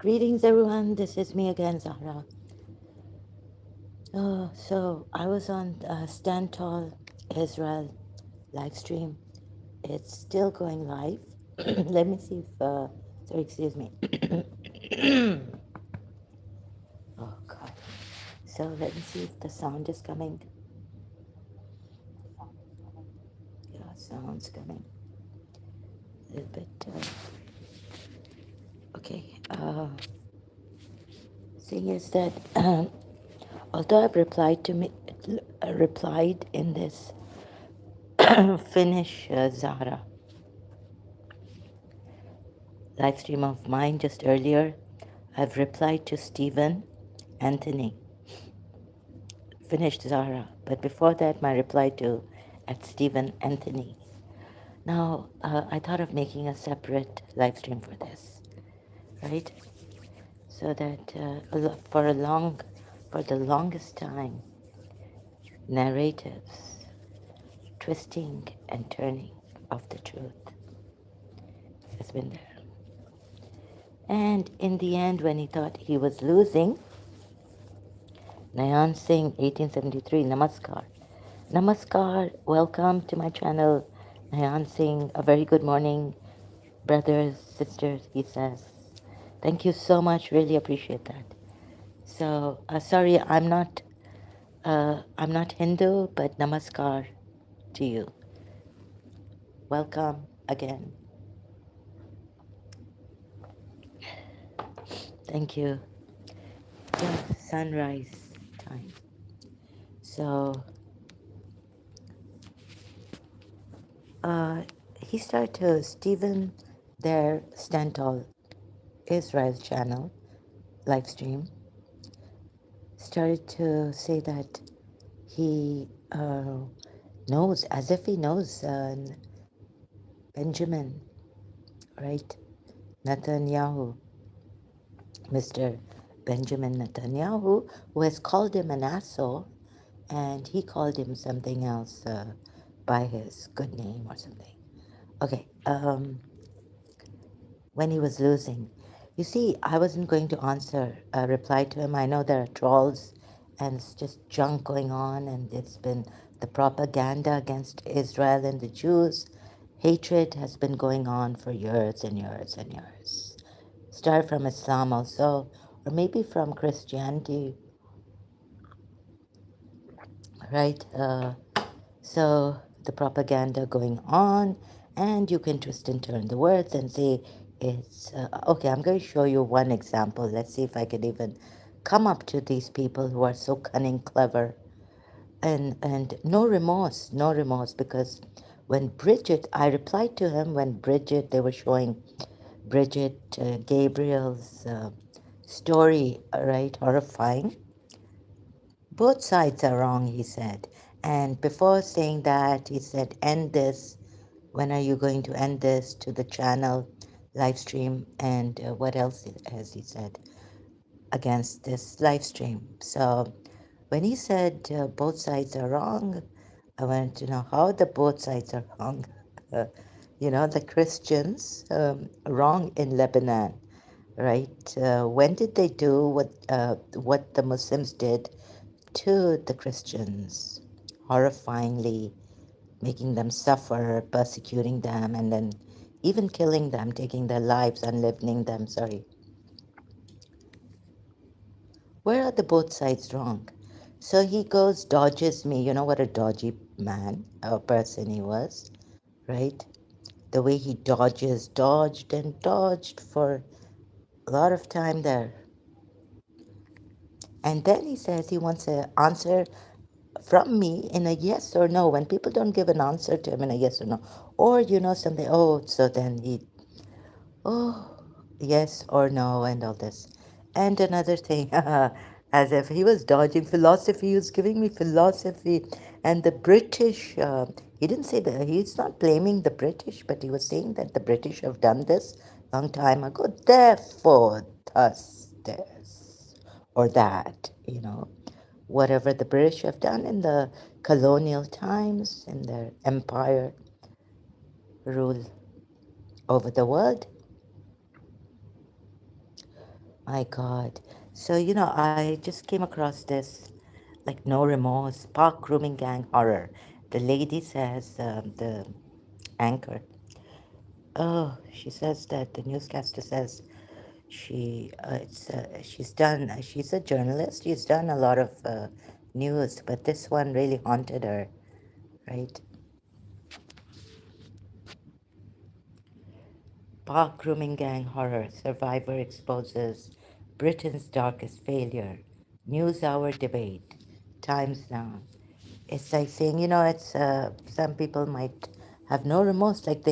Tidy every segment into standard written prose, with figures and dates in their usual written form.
Greetings, everyone. This is me again, Zahra. So I was on Stand Tall Israel live stream. It's still going live. Let me see if, sorry, excuse me. Oh, God. So let me see if the sound is coming. Yeah, sound's coming. A little bit. Okay. Thing is that although I've replied in this Finnish Zahra live stream of mine just earlier, I've replied to Stephen Anthony, finished Zara, but before that, my reply to at Stephen Anthony. Now, I thought of making a separate live stream for this, right? So that for the longest time, narratives, twisting and turning of the truth has been there. And in the end, when he thought he was losing, Nayan Singh, 1873, Namaskar. Namaskar, welcome to my channel. Nayan Singh, a very good morning, brothers, sisters, he says. Thank you so much, really appreciate that. So, sorry, I'm not Hindu, but namaskar to you. Welcome again. Thank you. Yeah, sunrise time. So, uh, he started to, Stephen there, Stantall, Israel's channel, live stream, started to say that he knows, as if he knows Benjamin, right? Netanyahu, Mr. Benjamin Netanyahu, who has called him an asshole, and he called him something else by his good name or something. Okay, when he was losing. You see, I wasn't going to reply to him. I know there are trolls and it's just junk going on, and it's been the propaganda against Israel and the Jews. Hatred has been going on for years and years and years. Start from Islam also, or maybe from Christianity, right? So the propaganda going on, and you can twist and turn the words and say it's okay. I'm going to show you one example. Let's see if I can even come up to these people who are so cunning, clever, and no remorse, no remorse. Because when Bridget, I replied to him when Bridget, they were showing Bridget Gabriel's story, right? Horrifying. Both sides are wrong, he said. And before saying that, he said, end this. When are you going to end this to the channel live stream? And what else has he said against this live stream? So when he said both sides are wrong, I wanted to know how the both sides are wrong. Uh, the Christians wrong in Lebanon, right? When did they do what the Muslims did to the Christians, horrifyingly making them suffer, persecuting them, and then even killing them, taking their lives, unleavening them. Sorry. Where are the both sides wrong? So he goes, dodges me. You know what a dodgy man or person he was, right? The way he dodged and dodged for a lot of time there. And then he says he wants an answer from me in a yes or no, when people don't give an answer to him in a yes or no, or something, oh, so then he, oh, yes or no, and all this. And another thing, as if he was dodging philosophy, he was giving me philosophy. And the British, he didn't say that, he's not blaming the British, but he was saying that the British have done this long time ago, therefore, thus, this, or that, whatever the British have done in the colonial times, in their empire rule over the world. My God. So, I just came across this, like, no remorse, park grooming gang horror. The lady says, the anchor, oh, she says that the newscaster says she's a journalist. She's done a lot of news, but this one really haunted her, right? Park grooming gang horror. Survivor exposes Britain's darkest failure. News hour debate. Times now. It's like saying, it's some people might have no remorse, like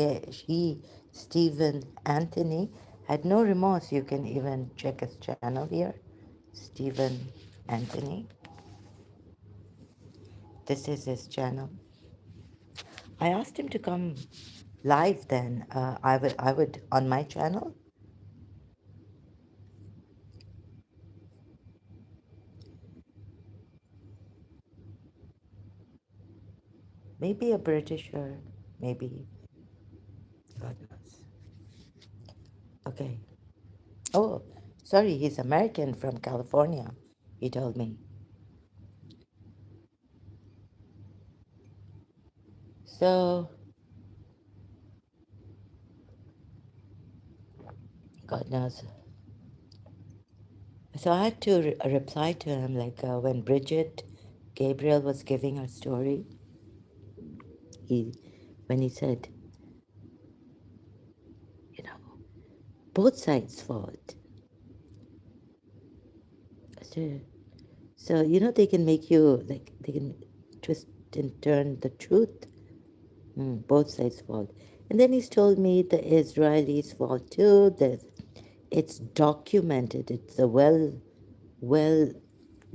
Stephen Anthony, had no remorse. You can even check his channel here, Stephen Anthony. This is his channel. I asked him to come live. Then I would on my channel. Maybe a Britisher, maybe, God knows. Okay. Oh, sorry, he's American from California. He told me. So, God knows. So I had to reply to him, like, when Bridget Gabriel was giving her story. He, when he said, you know, both sides fault. So, so they can make you, like, they can twist and turn the truth. Both sides fault. And then he's told me the Israelis' fault too. That it's documented. It's a well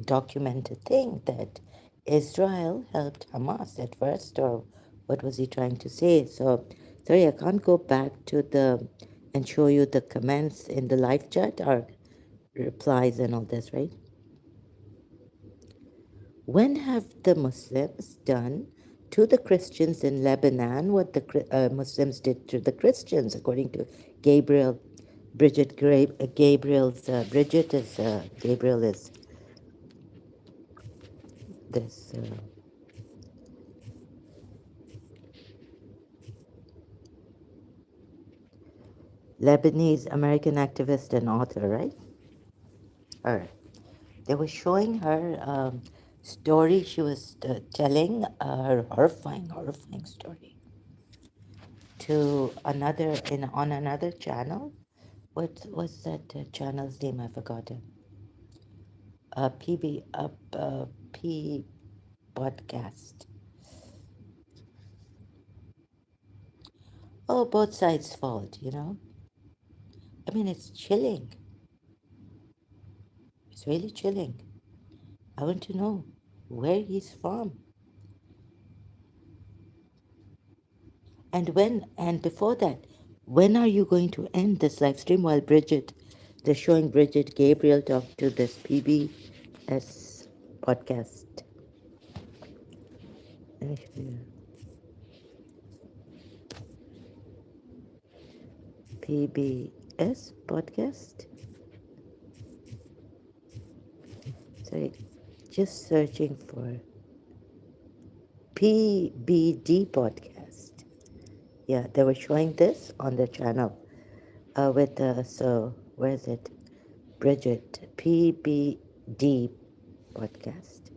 documented thing that Israel helped Hamas at first, or what was he trying to say? So, sorry, I can't go back to the and show you the comments in the live chat or replies and all this, right? When have the Muslims done to the Christians in Lebanon what the Muslims did to the Christians, according to Gabriel? Gabriel is this Lebanese American activist and author, right? All right. They were showing her story. She was telling her horrifying story to another on another channel. What was that channel's name? I forgotten. PB P podcast. Oh, both sides' fault. I mean, it's chilling. It's really chilling. I want to know where he's from. And before that, when are you going to end this live stream while they're showing Bridget Gabriel talk to this PBS podcast? Let me show you. PBS podcast? Sorry, just searching for PBD podcast. Yeah, they were showing this on the channel. So where is it? Bridget PBD podcast.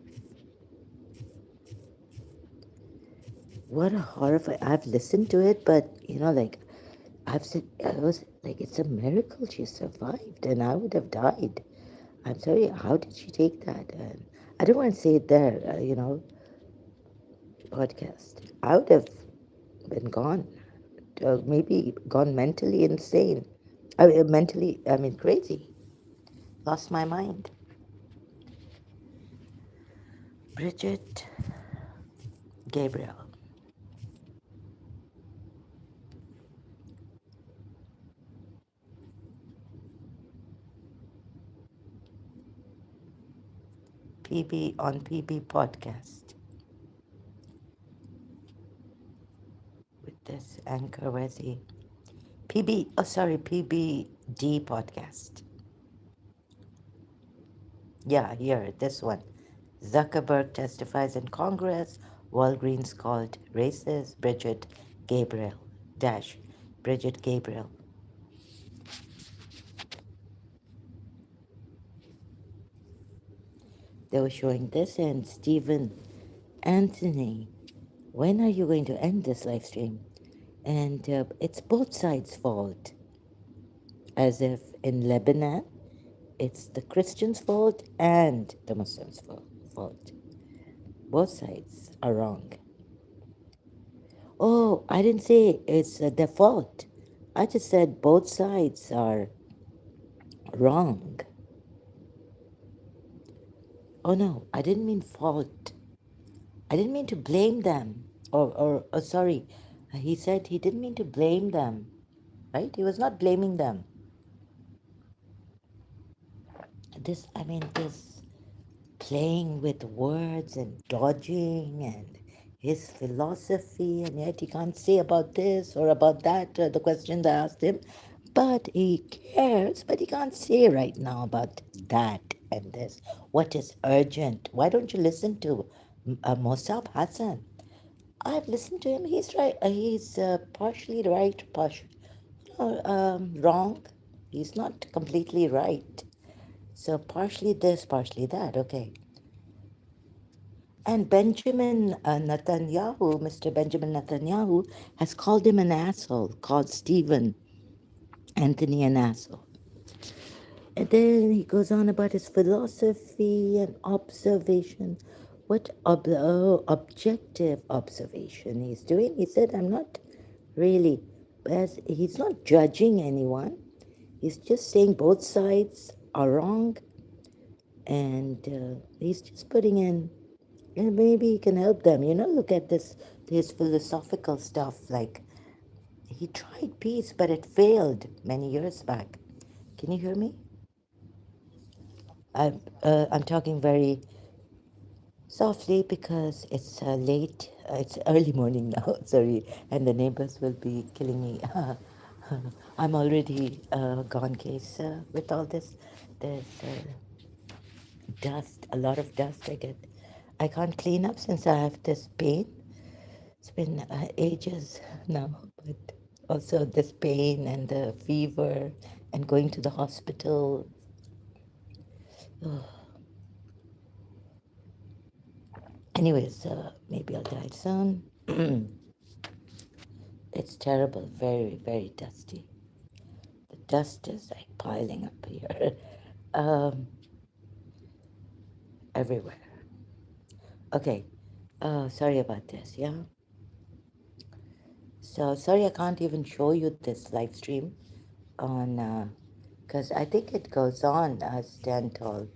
What a horrifying! I've listened to it, but like I've said, I was like, it's a miracle she survived, and I would have died. I'm sorry. How did she take that? And I don't want to say it there. Podcast. I would have been gone. Maybe gone mentally insane. I mean, crazy. Lost my mind. Bridget Gabriel. PB on PB podcast with this anchor. Where's he? PB. Oh, sorry, PBD podcast. Yeah, here, this one. Zuckerberg testifies in Congress. Walgreens called racist. Bridget Gabriel. Dash. Bridget Gabriel. They were showing this, and Stephen Anthony, when are you going to end this live stream? And it's both sides' fault, as if in Lebanon, it's the Christians' fault and the Muslims' fault. Both sides are wrong. Oh, I didn't say it's their fault. I just said both sides are wrong. Oh no, I didn't mean fault. I didn't mean to blame them. Or sorry, he said he didn't mean to blame them, right? He was not blaming them. This playing with words and dodging and his philosophy, and yet he can't say about this or about that, the question they asked him. But he cares, but he can't say right now about that and this. What is urgent? Why don't you listen to Mosab Hassan? I've listened to him. He's right. He's partially right, wrong. He's not completely right. So partially this, partially that. Okay. And Benjamin Netanyahu, Mr. Benjamin Netanyahu, has called him an asshole, called Stephen Anthony an asshole. And then he goes on about his philosophy and observation. What objective observation he's doing? He said, I'm not really, as he's not judging anyone. He's just saying both sides are wrong, and he's just putting in, and maybe he can help them. Look at his philosophical stuff. Like he tried peace, but it failed many years back. Can you hear me? I'm talking very softly because it's late. It's early morning now. Sorry, and the neighbors will be killing me. I'm already gone case with all this. There's dust, a lot of dust I get. I can't clean up since I have this pain. It's been ages now, but also this pain and the fever and going to the hospital. Anyways, maybe I'll die soon. It's terrible, very, very dusty. The dust is like piling up here, um, everywhere. Okay, sorry about this, yeah? So sorry I can't even show you this live stream on, because I think it goes on, Stand Tall.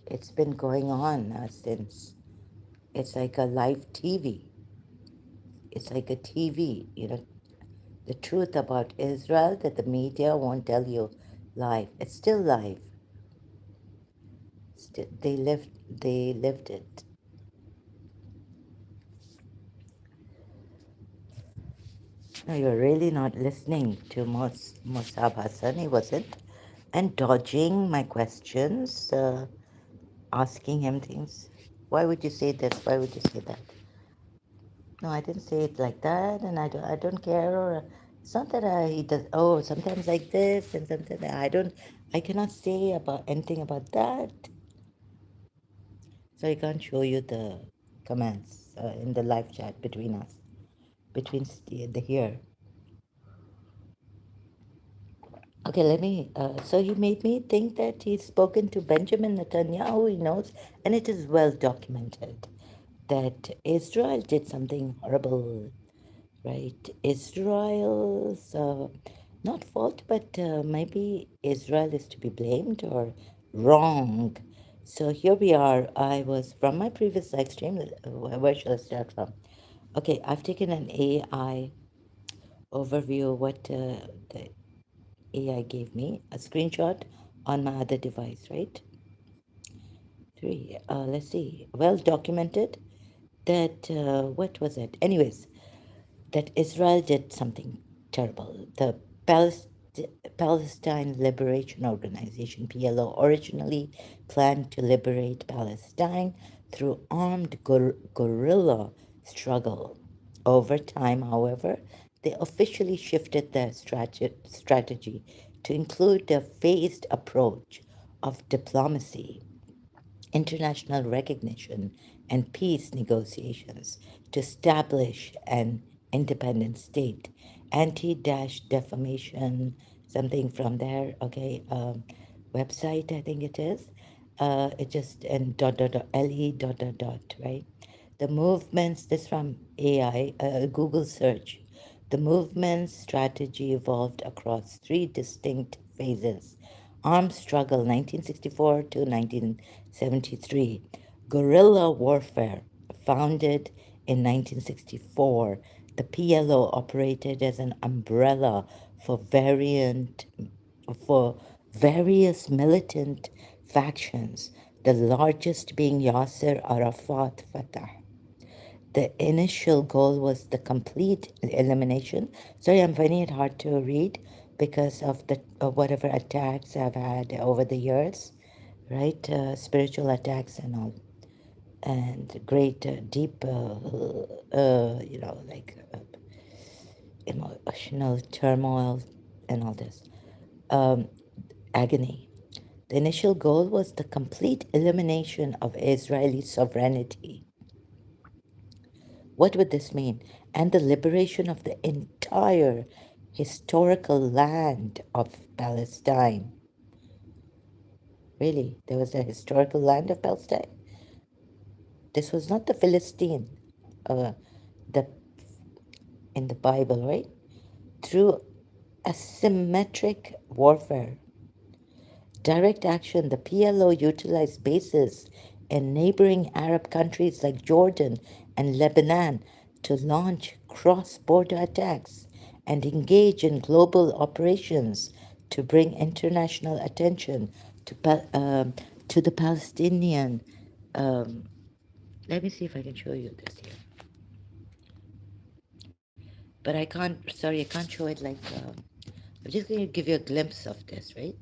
It's been going on since, it's like a live TV. It's like a TV, the truth about Israel that the media won't tell you live. It's still live. They lived it. No, you're really not listening to Musab Hassan. He wasn't. And dodging my questions, asking him things. Why would you say this? Why would you say that? No, I didn't say it like that, and I don't care. Or it's not that he does. Oh, sometimes like this, and sometimes I don't. I cannot say about anything about that, so I can't show you the comments in the live chat between us, between the here. Okay, let me. So he made me think that he's spoken to Benjamin Netanyahu. He knows, and it is well documented that Israel did something horrible, right? Israel's not fault, but maybe Israel is to be blamed or wrong. So here we are. I was from my previous live stream. Where shall I start from? Okay, I've taken an AI overview of what the AI gave me, a screenshot on my other device, right? Three. Let's see. Well documented that, what was it? Anyways, that Israel did something terrible. The Palestine Liberation Organization, PLO, originally planned to liberate Palestine through armed guerrilla struggle. Over time, however, they officially shifted their strategy to include a phased approach of diplomacy, international recognition, and peace negotiations to establish an independent state. Anti-defamation, something from their website, I think it is. It just and le right. The movements. This from AI, Google search. The movement's strategy evolved across three distinct phases: armed struggle 1964 to 1973, guerrilla warfare founded in 1964. The PLO operated as an umbrella for for various militant factions, the largest being Yasser Arafat Fatah. The initial goal was the complete elimination. Sorry, I'm finding it hard to read because of the whatever attacks I've had over the years, right? Spiritual attacks and all, and great, deep, emotional turmoil and all this agony. The initial goal was the complete elimination of Israeli sovereignty. What would this mean? And the liberation of the entire historical land of Palestine. Really, there was a historical land of Palestine. This was not the Philistine, uh, the in the Bible, right? Through asymmetric warfare, direct action, the PLO utilized bases in neighboring Arab countries like Jordan and Lebanon to launch cross border attacks and engage in global operations to bring international attention to the Palestinian. Um, Let me see if I can show you this here. But I can't, sorry, I can't show it like. I'm just going to give you a glimpse of this, right?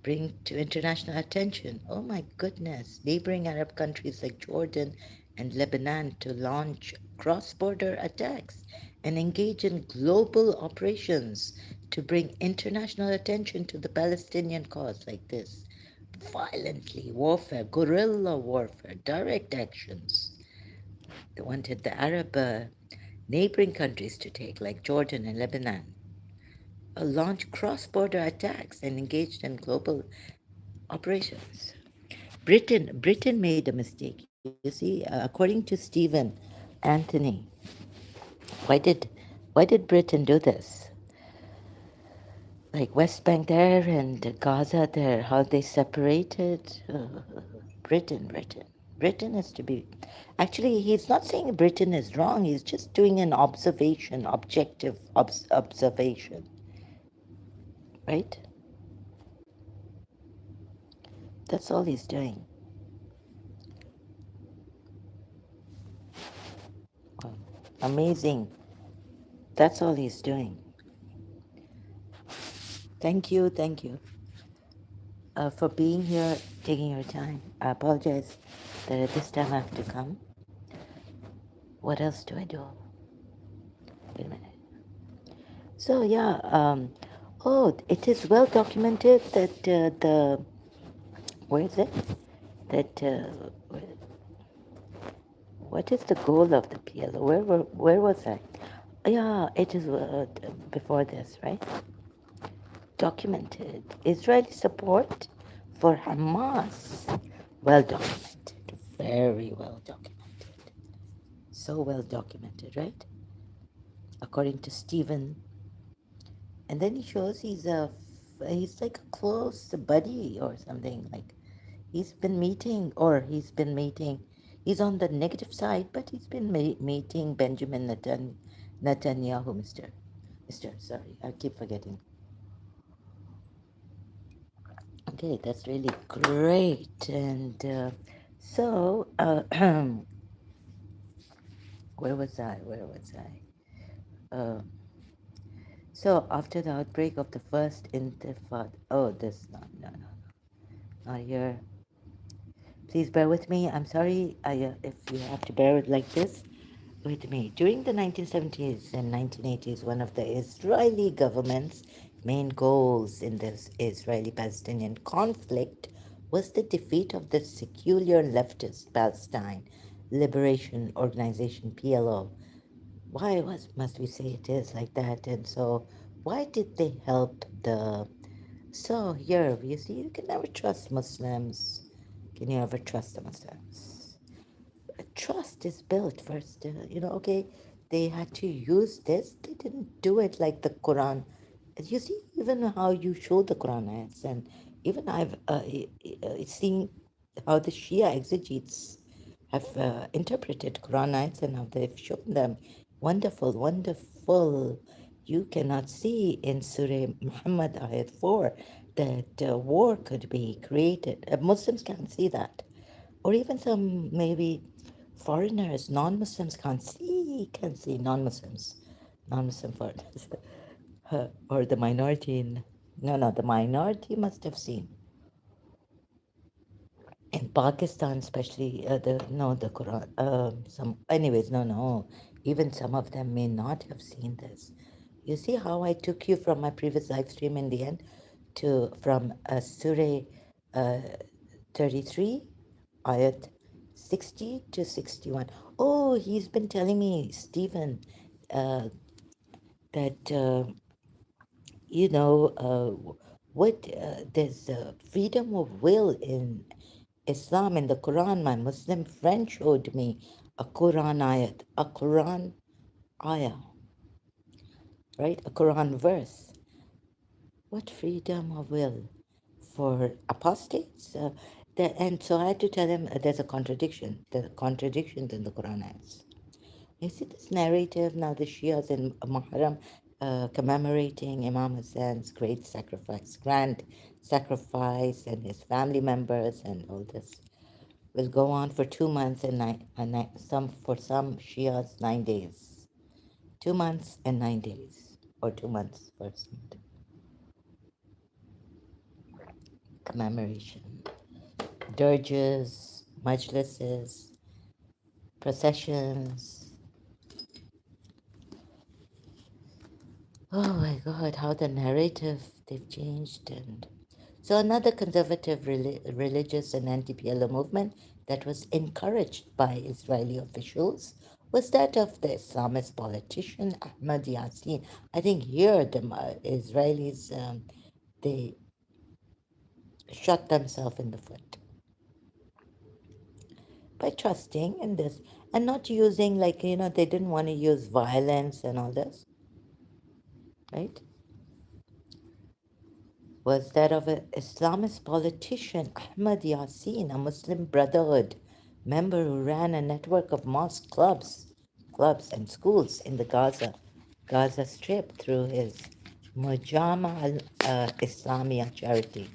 Bring to international attention. Oh my goodness, neighboring Arab countries like Jordan and Lebanon to launch cross border attacks and engage in global operations to bring international attention to the Palestinian cause like this. Violently, warfare, guerrilla warfare, direct actions. They wanted the Arab neighboring countries to take, like Jordan and Lebanon, launch cross border attacks and engaged in global operations. Britain made a mistake. You see, according to Stephen Anthony, why did why did Britain do this? Like West Bank there and Gaza there, how they separated. Britain is to be. Actually, he's not saying Britain is wrong. He's just doing an observation, objective observation, right? That's all he's doing. Wow. Amazing. That's all he's doing. Thank you for being here, taking your time. I apologize that at this time I have to come. What else do I do? Wait a minute. So yeah, it is well documented that where is it? That what is the goal of the PLO? Where was I? Yeah, it is before this, right? Documented Israeli support for Hamas. Well documented, very well documented. So well documented, right? According to Stephen. And then he shows he's like a close buddy or something. Like he's been meeting. He's on the negative side, but he's been meeting Benjamin Netanyahu, Mister. Sorry, I keep forgetting. Okay, that's really great. And so, where was I? Uh, so after the outbreak of the first Intifada, oh, this no, not here. Please bear with me. I'm sorry if you have to bear it like this with me. During the 1970s and 1980s, one of the Israeli government's main goals in this Israeli-Palestinian conflict was the defeat of the secular leftist Palestine Liberation Organization, PLO. Why must we say it is like that? And so, why did they help the? So here, you see, you can never trust Muslims. Can you ever trust the Muslims? Trust is built first. Okay, they had to use this. They didn't do it like the Quran. You see, even how you show the Quran ayats, and even I've seen how the Shia exegetes have interpreted Quran ayats and how they've shown them. Wonderful, wonderful. You cannot see in Surah Muhammad ayat 4 that war could be created. Muslims can't see that, or even some maybe foreigners, non-Muslims can see non-Muslims, non-Muslim foreigners, or the minority in, no, the minority must have seen. In Pakistan, especially, the Quran, even some of them may not have seen this. You see how I took you from my previous live stream in the end from Surah uh, 33, ayat 60 to 61. Oh, he's been telling me, Stephen, uh, that, there's freedom of will in Islam, in the Quran. My Muslim friend showed me a Quran ayah, right? A Quran verse. What freedom of will for apostates? And so I had to tell him there's a contradiction. There are contradictions in the Quran ayahs. You see this narrative now, the Shias in Muharram commemorating Imam Hussein's grand sacrifice, and his family members, and all this will go on for 2 months for some Shias 9 days. 2 months and 9 days, or 2 months for some commemoration. Dirges, majlises, processions. Oh my God, how the narrative they've changed. And so another conservative religious and anti-PLO movement that was encouraged by Israeli officials was that of the Islamist politician Ahmad Yassin. I think here the Israelis, they shot themselves in the foot by trusting in this and not using, they didn't want to use violence and all this, right? Was that of an Islamist politician, Ahmad Yassin, a Muslim Brotherhood member who ran a network of mosque clubs and schools in the Gaza Strip through his Mujama al-Islamiyah charity.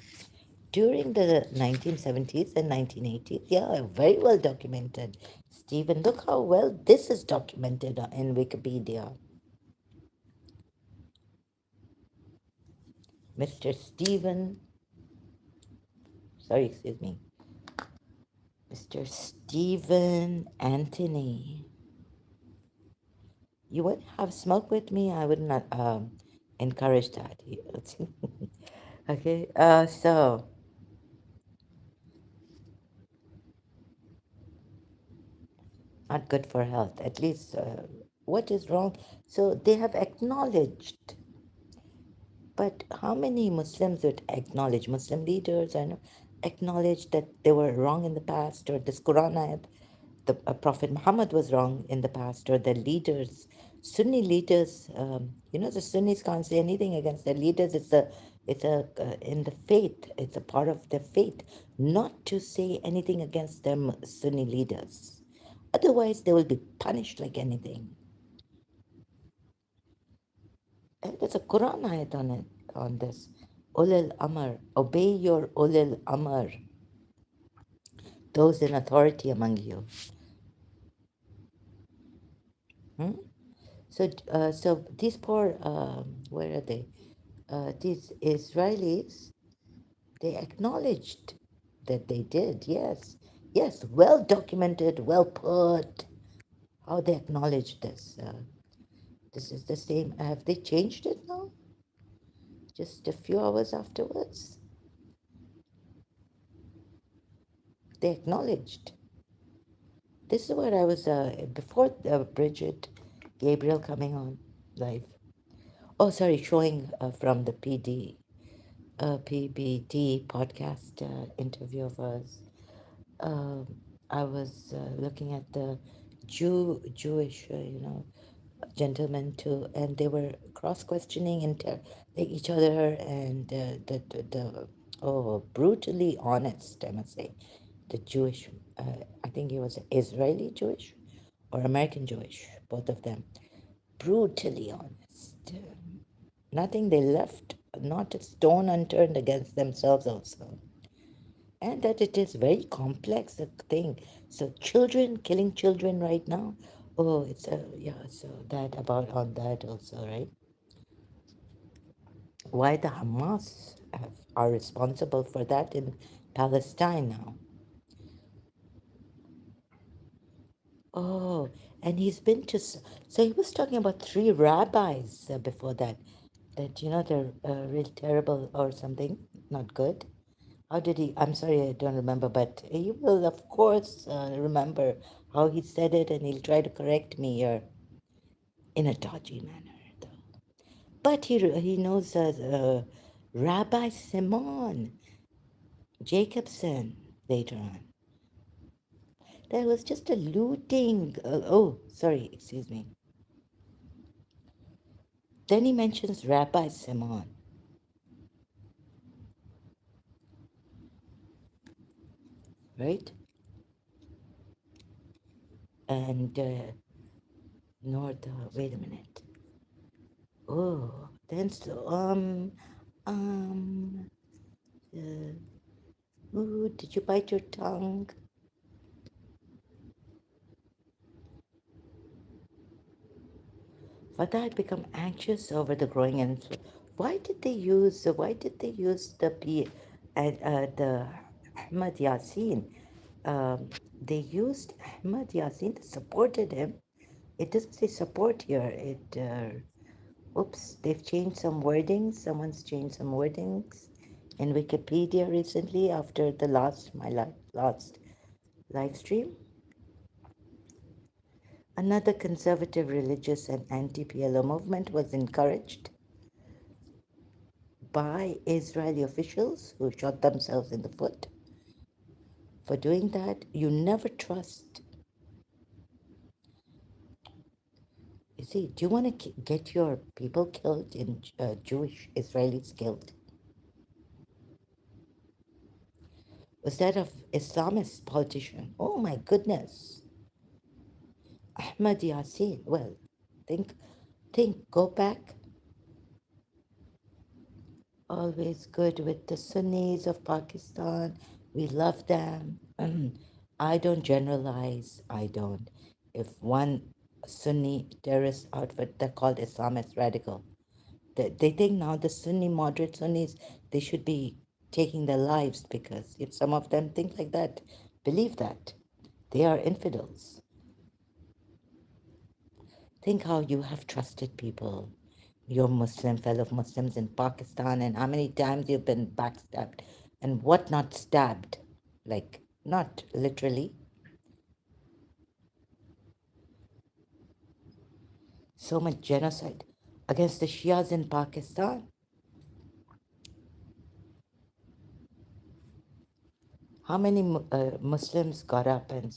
During the 1970s and 1980s, yeah, very well documented. Stephen, look how well this is documented in Wikipedia. Mr. Excuse me, Mr. Stephen Anthony. You would have smoke with me? I would not encourage that. Okay, so not good for health. At least, what is wrong? So they have acknowledged, but how many Muslims would acknowledge, Muslim leaders, I know, acknowledge that they were wrong in the past, or this Quran ayat, the Prophet Muhammad was wrong in the past, or the leaders, Sunni leaders, the Sunnis can't say anything against their leaders. It's in the faith. It's a part of their faith not to say anything against them Sunni leaders. Otherwise, they will be punished like anything. And there's a Quran ayat on this. Ulil Amr, obey your Ulil Amr, those in authority among you. Hmm? So these poor, where are they? These Israelis, they acknowledged that they did. Yes, yes, well documented, well put. How they acknowledged this. This is the same. Have they changed it now? Just a few hours afterwards, they acknowledged. This is what I was before Bridget Gabriel coming on live. Oh, sorry, showing from the PBD podcast interview of us. Um I was looking at the Jewish, gentlemen too, and they were cross questioning each other, and the oh, brutally honest, I must say, the Jewish. I think he was Israeli Jewish or American Jewish, both of them, brutally honest. Nothing they left, not a stone unturned against themselves also. And that it is very complex a thing. So children, killing children right now. Oh, it's a yeah. So that about on that also, right? Why the Hamas are responsible for that in Palestine now? Oh, and he's been to. So he was talking about three rabbis before that. That they're real terrible or something, not good. How did he? I'm sorry, I don't remember, but he will, of course, remember how he said it, and he'll try to correct me here in a dodgy manner, though. But he knows Rabbi Simon Jacobson later on. There was just a looting. Oh, sorry, excuse me. Then he mentions Rabbi Simon, right? And North. Wait a minute. Oh, then so um. Uh, ooh, did you bite your tongue? Fatah had become anxious over the growing influence. Why did they use the P and the Ahmad Yasin? They used Ahmad Yasin that supported him. It doesn't say support here. Oops, they've changed some wordings. Someone's changed some wordings in Wikipedia recently after my last live stream. Another conservative religious and anti-PLO movement was encouraged by Israeli officials who shot themselves in the foot for doing that. You never trust. You see, do you want to get your people killed in Jewish Israelis killed? Was that of Islamist politician? Oh my goodness, Ahmad Yasin. Well, think, go back. Always good with the Sunnis of Pakistan. We love them. I don't generalize. I don't. If one Sunni terrorist outfit, they're called Islamist radical. They think now the Sunni moderate Sunnis, they should be taking their lives because if some of them think like that, believe that, they are infidels. Think how you have trusted people, your Muslim fellow Muslims in Pakistan, and how many times you've been backstabbed and what not stabbed. Like, not literally. So much genocide against the Shias in Pakistan. How many Muslims got up and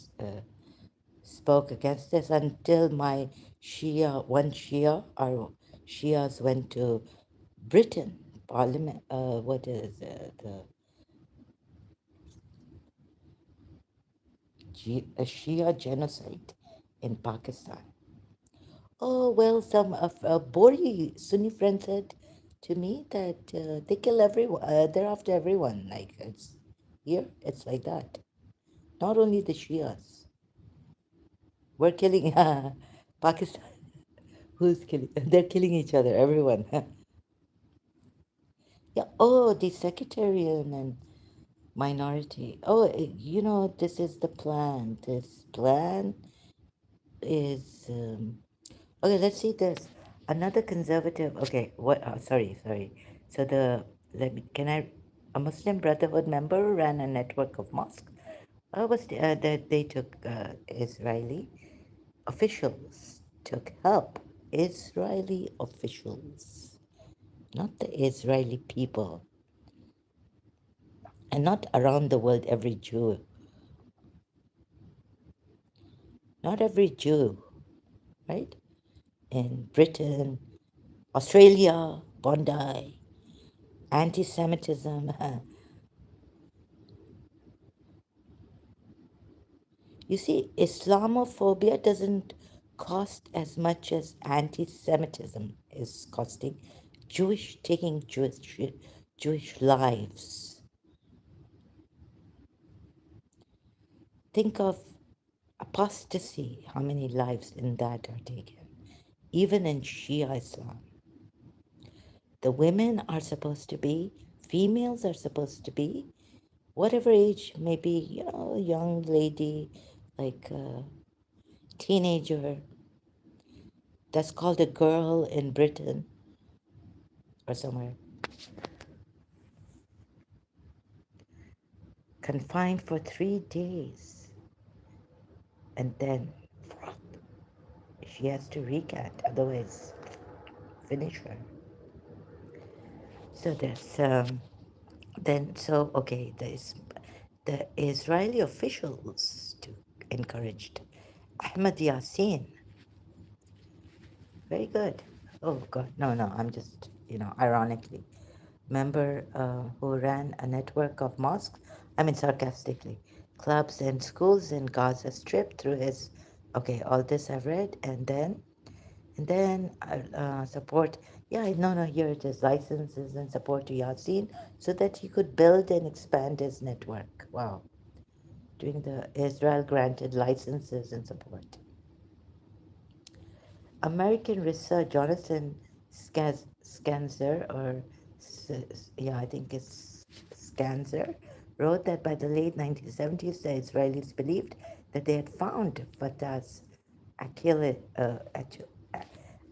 spoke against this until one Shia, our Shias went to Britain, Parliament, what is the a Shia genocide in Pakistan. Oh, well, some of Bori Sunni friends said to me that they kill everyone, they're after everyone. Like, it's here, it's like that. Not only the Shias. We're killing Pakistan. Who's killing? They're killing each other, everyone. Yeah. Oh, the sectarian and minority. Oh, this is the plan. This plan is okay. Let's see this. Another conservative. Okay. What? Sorry. So let me. Can I? A Muslim Brotherhood member ran a network of mosques. That they took Israeli officials took help. Israeli officials, not the Israeli people, and not around the world. Every Jew, not every Jew, right? In Britain, Australia, Bondi, anti-Semitism. You see, Islamophobia doesn't cost as much as anti-Semitism is costing. Taking Jewish lives. Think of apostasy, how many lives in that are taken. Even in Shia Islam, the women are supposed to be, females are supposed to be, whatever age, maybe, a young lady, like a teenager, that's called a girl in Britain or somewhere, confined for 3 days, and then she has to recant, otherwise finish her. So there's then so okay, the Israeli officials encouraged Ahmed Yassin. Very good. Oh God, no, I'm just ironically, member who ran a network of mosques. I mean sarcastically, clubs and schools in Gaza Strip through his. Okay, all this I've read, and then support. Yeah, no, here it is, licenses and support to Yasin so that he could build and expand his network. Wow. Doing the Israel granted licenses and support. American researcher Jonathan Scanzer, I think it's Scanzer, wrote that by the late 1970s, the Israelis believed that they had found Fatah's Achilles,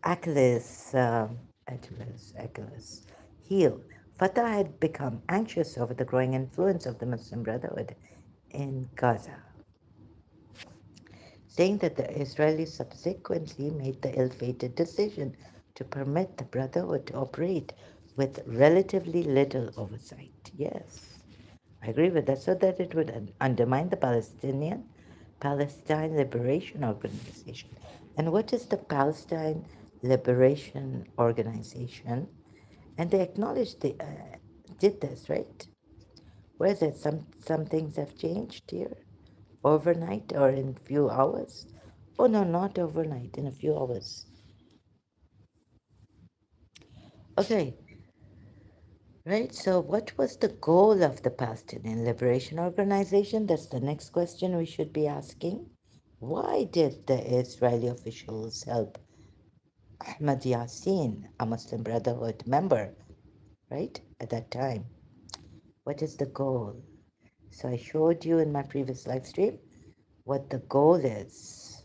Achilles, Achilles heel. Fatah had become anxious over the growing influence of the Muslim Brotherhood in Gaza, saying that the Israelis subsequently made the ill-fated decision to permit the Brotherhood to operate with relatively little oversight. Yes, I agree with that, so that it would undermine the Palestine Liberation Organization. And what is the Palestine Liberation Organization? And they acknowledged they did this, right? Where is it? Some things have changed here overnight or in few hours. Oh no, not overnight, in a few hours. Okay, right. So, what was the goal of the Palestinian Liberation Organization? That's the next question we should be asking. Why did the Israeli officials help Ahmad Yassin, a Muslim Brotherhood member, right, at that time? What is the goal? So, I showed you in my previous live stream what the goal is.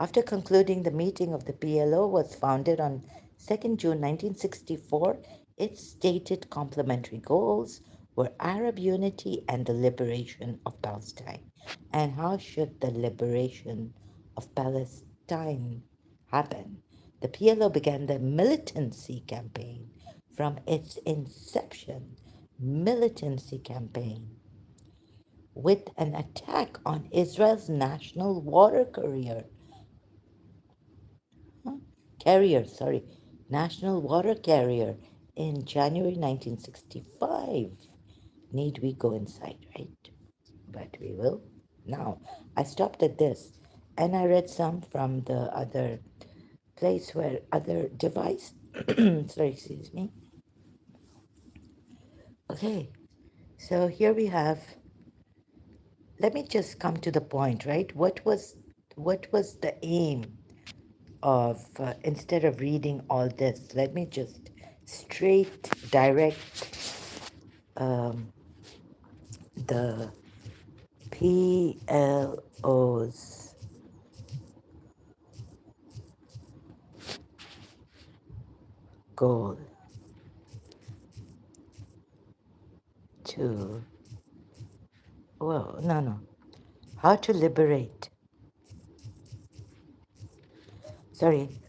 After concluding, the meeting of the PLO was founded on 2nd June 1964. Its stated complementary goals were Arab unity and the liberation of Palestine. And how should the liberation of Palestine happen? The PLO began the militancy campaign from its inception. Militancy campaign with an attack on Israel's national water national water carrier in January 1965. Need we go inside, right? But we will. Now, I stopped at this and I read some from the other place where other device, sorry, excuse me. Okay, so here we have, let me just come to the point, right? What was the aim of, instead of reading all this, let me just straight direct um, the PLO's goal to, well, no, how to liberate,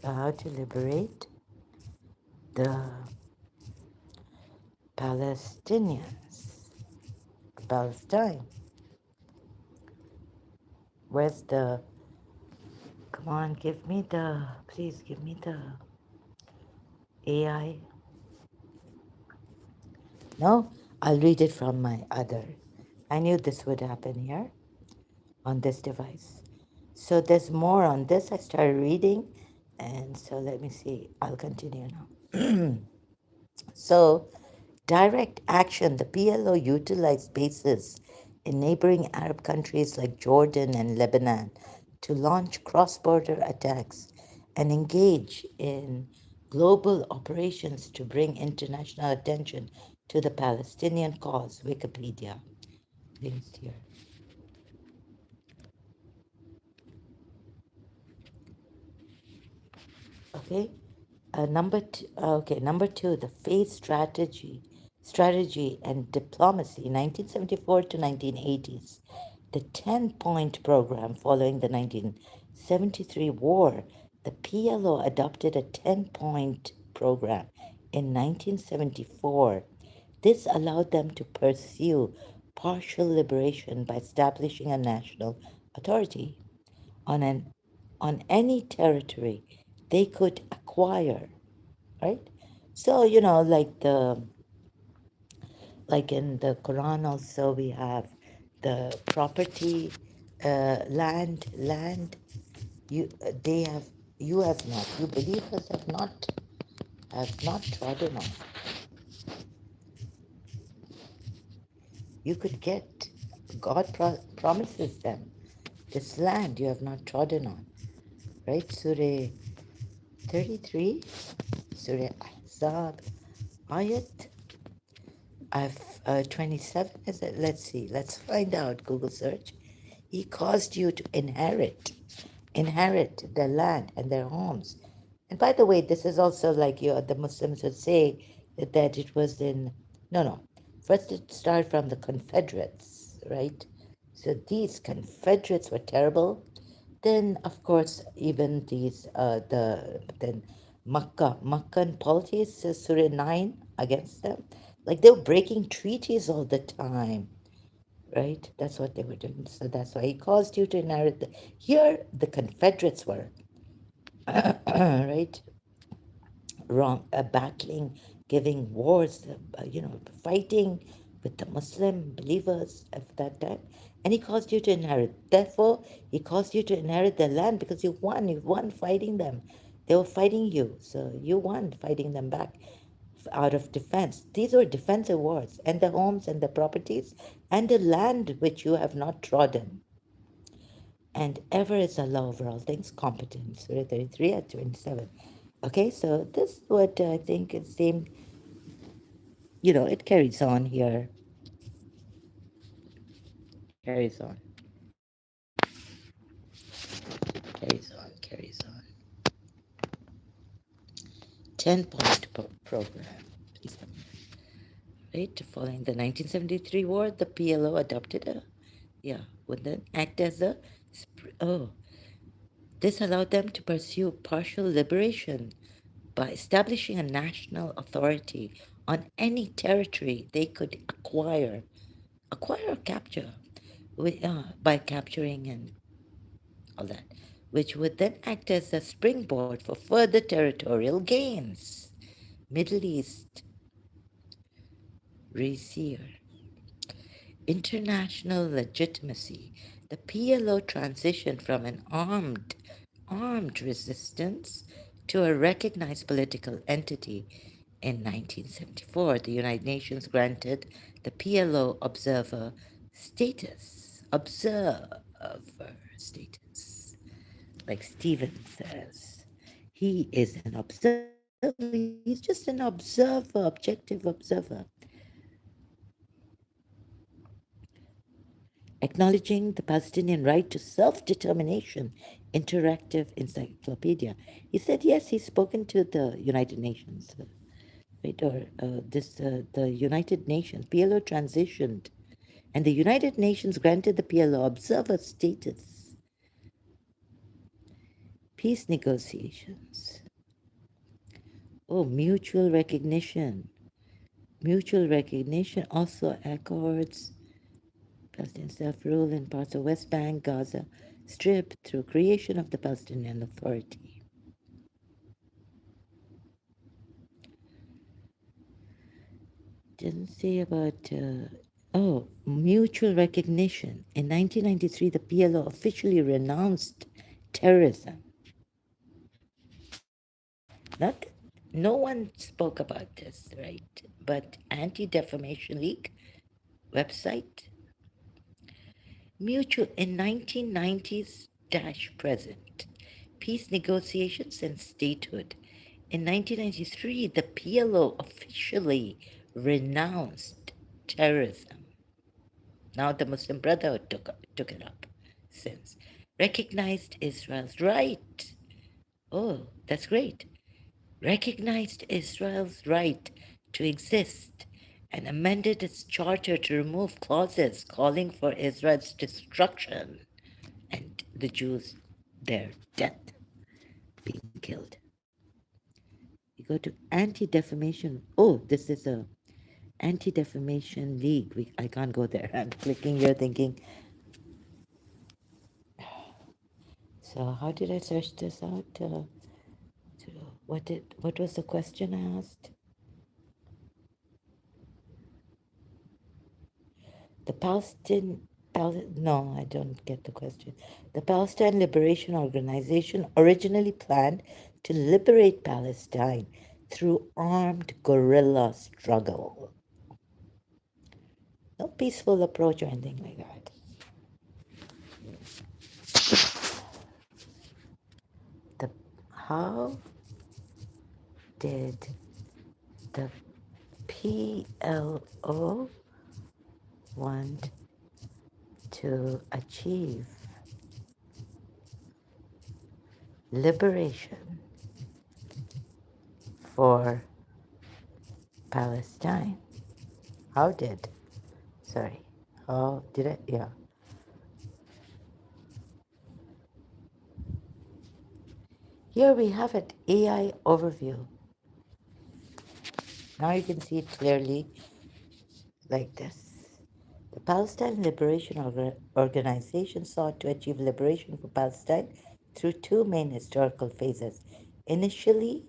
how to liberate the Palestinians, Palestine. Where's the, come on, please give me the AI. No, I'll read it from my other. I knew this would happen here on this device. So there's more on this. I started reading, and so let me see. I'll continue now. So, direct action. The PLO utilized bases in neighboring Arab countries like Jordan and Lebanon to launch cross border attacks and engage in global operations to bring international attention to the Palestinian cause. Wikipedia links here. Okay. Number two, the phase strategy and diplomacy, 1974 to 1980s. The 10-point program following the 1973 war, the PLO adopted a 10-point program in 1974. This allowed them to pursue partial liberation by establishing a national authority on an on any territory they could acquire, right? So, like in the Quran also we have the property, land, they have, you have not, you believers have not trodden on. You could get, God promises them this land you have not trodden on, right? Surah 33, Surah Ahzab, Ayat I've 27, is it? Let's see. Let's find out. Google search. He caused you to inherit their land and their homes. And by the way, this is also like the Muslims would say that it was in, no. First it started from the Confederates, right? So these Confederates were terrible. Then, of course, even then Meccan polities, Surah 9 against them. Like they were breaking treaties all the time, right? That's what they were doing. So that's why he caused you to inherit here the Confederates were, right? Wrong, battling, giving wars, fighting with the Muslim believers at that time. And he caused you to inherit. Therefore, he caused you to inherit their land because you won. You won fighting them. They were fighting you. So you won fighting them back out of defense. These were defensive wars, and the homes and the properties and the land which you have not trodden. And ever is Allah over all things competent. Surah 33 at 27. Okay, so this is what I think it seemed, it carries on here. Carries on. Carries on. 10-point program. Right, following the 1973 war, the PLO adopted would then act as this allowed them to pursue partial liberation by establishing a national authority on any territory they could acquire or capture, by capturing and all that, which would then act as a springboard for further territorial gains. Middle East, Razier. International legitimacy. The PLO transitioned from an armed resistance to a recognized political entity. In 1974, the United Nations granted the PLO observer status. Like Stephen says. He is an observer. He's just an observer, objective observer. Acknowledging the Palestinian right to self-determination, interactive encyclopedia. He said, yes, he's spoken to the United Nations, right? Or the United Nations, PLO transitioned, and the United Nations granted the PLO observer status. Peace negotiations. Oh, mutual recognition. Mutual recognition also accords Palestinian self-rule in parts of West Bank, Gaza Strip through creation of the Palestinian Authority. Didn't say about, mutual recognition. In 1993, the PLO officially renounced terrorism. Not that no one spoke about this, right? But Anti-Defamation League website, mutual in 1990s dash present, peace negotiations and statehood. In 1993, the PLO officially renounced terrorism. Now the Muslim Brotherhood took it up since. Recognized Israel's right. Oh, that's great. Recognized Israel's right to exist and amended its charter to remove clauses calling for Israel's destruction and the Jews, their death, being killed. You go to Anti-Defamation. Oh, this is a Anti-Defamation League. I can't go there. I'm clicking here thinking, so how did I search this out? What was the question I asked? The no, I don't get the question. The Palestine Liberation Organization originally planned to liberate Palestine through armed guerrilla struggle. No peaceful approach or anything like that. The how did the PLO want to achieve liberation for Palestine? How did? Sorry. How did it? Yeah. Here we have it, AI overview. Now you can see it clearly like this. The Palestine Liberation Organization sought to achieve liberation for Palestine through two main historical phases. Initially,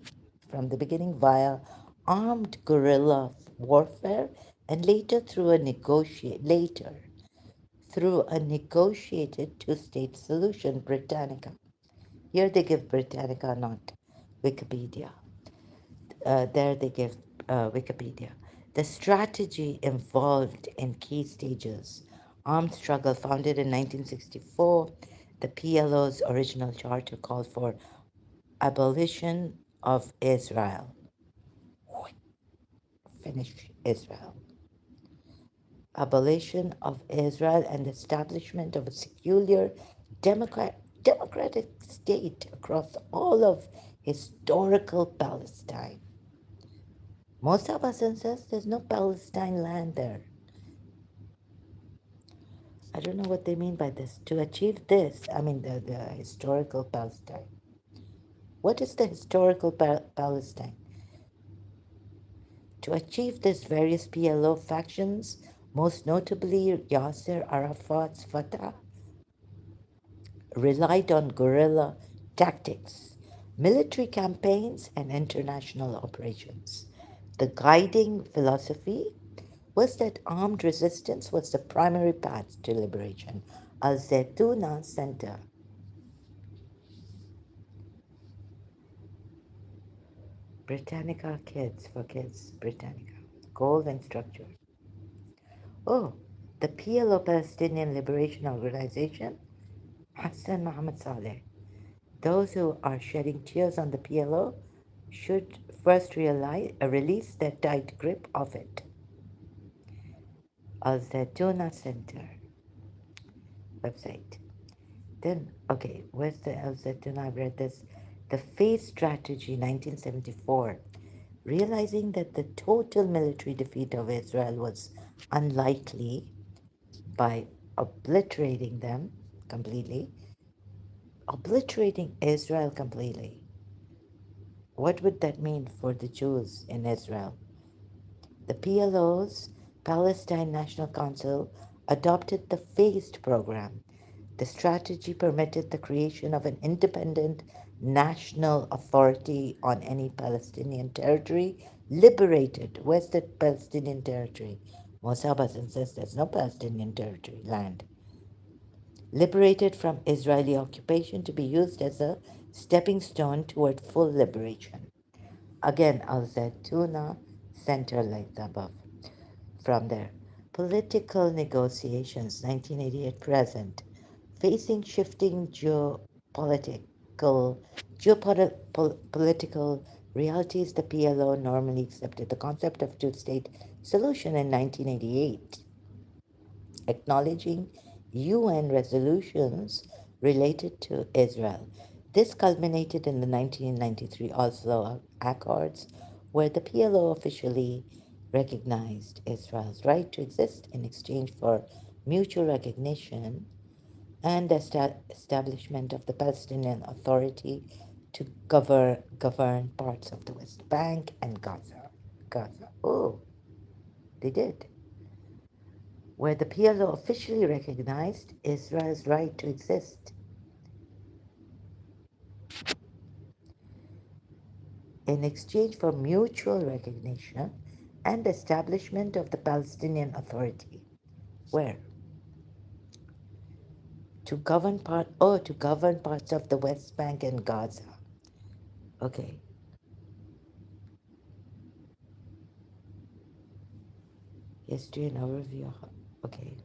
from the beginning, via armed guerrilla warfare, and later through a negotiated two-state solution, Britannica. Here they give Britannica, not Wikipedia. There they give Wikipedia. The strategy involved in key stages. Armed struggle founded in 1964. The PLO's original charter called for abolition of Israel. Finish Israel. Abolition of Israel and establishment of a secular democratic state across all of historical Palestine. Most Abbasian says there's no Palestine land there. I don't know what they mean by this. To achieve this, I mean the historical Palestine. What is the historical Palestine? To achieve this, various PLO factions, most notably Yasser Arafat's Fatah, relied on guerrilla tactics, military campaigns, and international operations. The guiding philosophy was that armed resistance was the primary path to liberation. Al Zaytuna Center. Britannica Kids for Kids, Britannica. Goal and structure. Oh, the PLO Palestinian Liberation Organization, Hassan Mohammed Saleh. Those who are shedding tears on the PLO should first release their tight grip of it. Al Zaytuna Center website. Then, okay, where's the Al Zaytuna? I've read this. The Phase Strategy, 1974. Realizing that the total military defeat of Israel was unlikely by obliterating them completely, obliterating Israel completely. What would that mean for the Jews in Israel? The PLO's Palestine National Council adopted the phased program. The strategy permitted the creation of an independent national authority on any Palestinian territory liberated. Where's the Palestinian territory? Mosabbas insists there's no Palestinian territory land. Liberated from Israeli occupation to be used as a stepping stone toward full liberation. Again, Al Zaytuna Center like the above. From there, political negotiations, 1988 present, facing shifting geopolitical realities, the PLO normally accepted the concept of two-state solution in 1988, acknowledging UN resolutions related to Israel. This culminated in the 1993 Oslo Accords, where the PLO officially recognized Israel's right to exist in exchange for mutual recognition and establishment of the Palestinian Authority to govern parts of the West Bank and Gaza. Gaza. Oh, they did. Where the PLO officially recognized Israel's right to exist in exchange for mutual recognition and establishment of the Palestinian Authority. Where? To govern parts of the West Bank and Gaza. Okay. History and overview. Okay.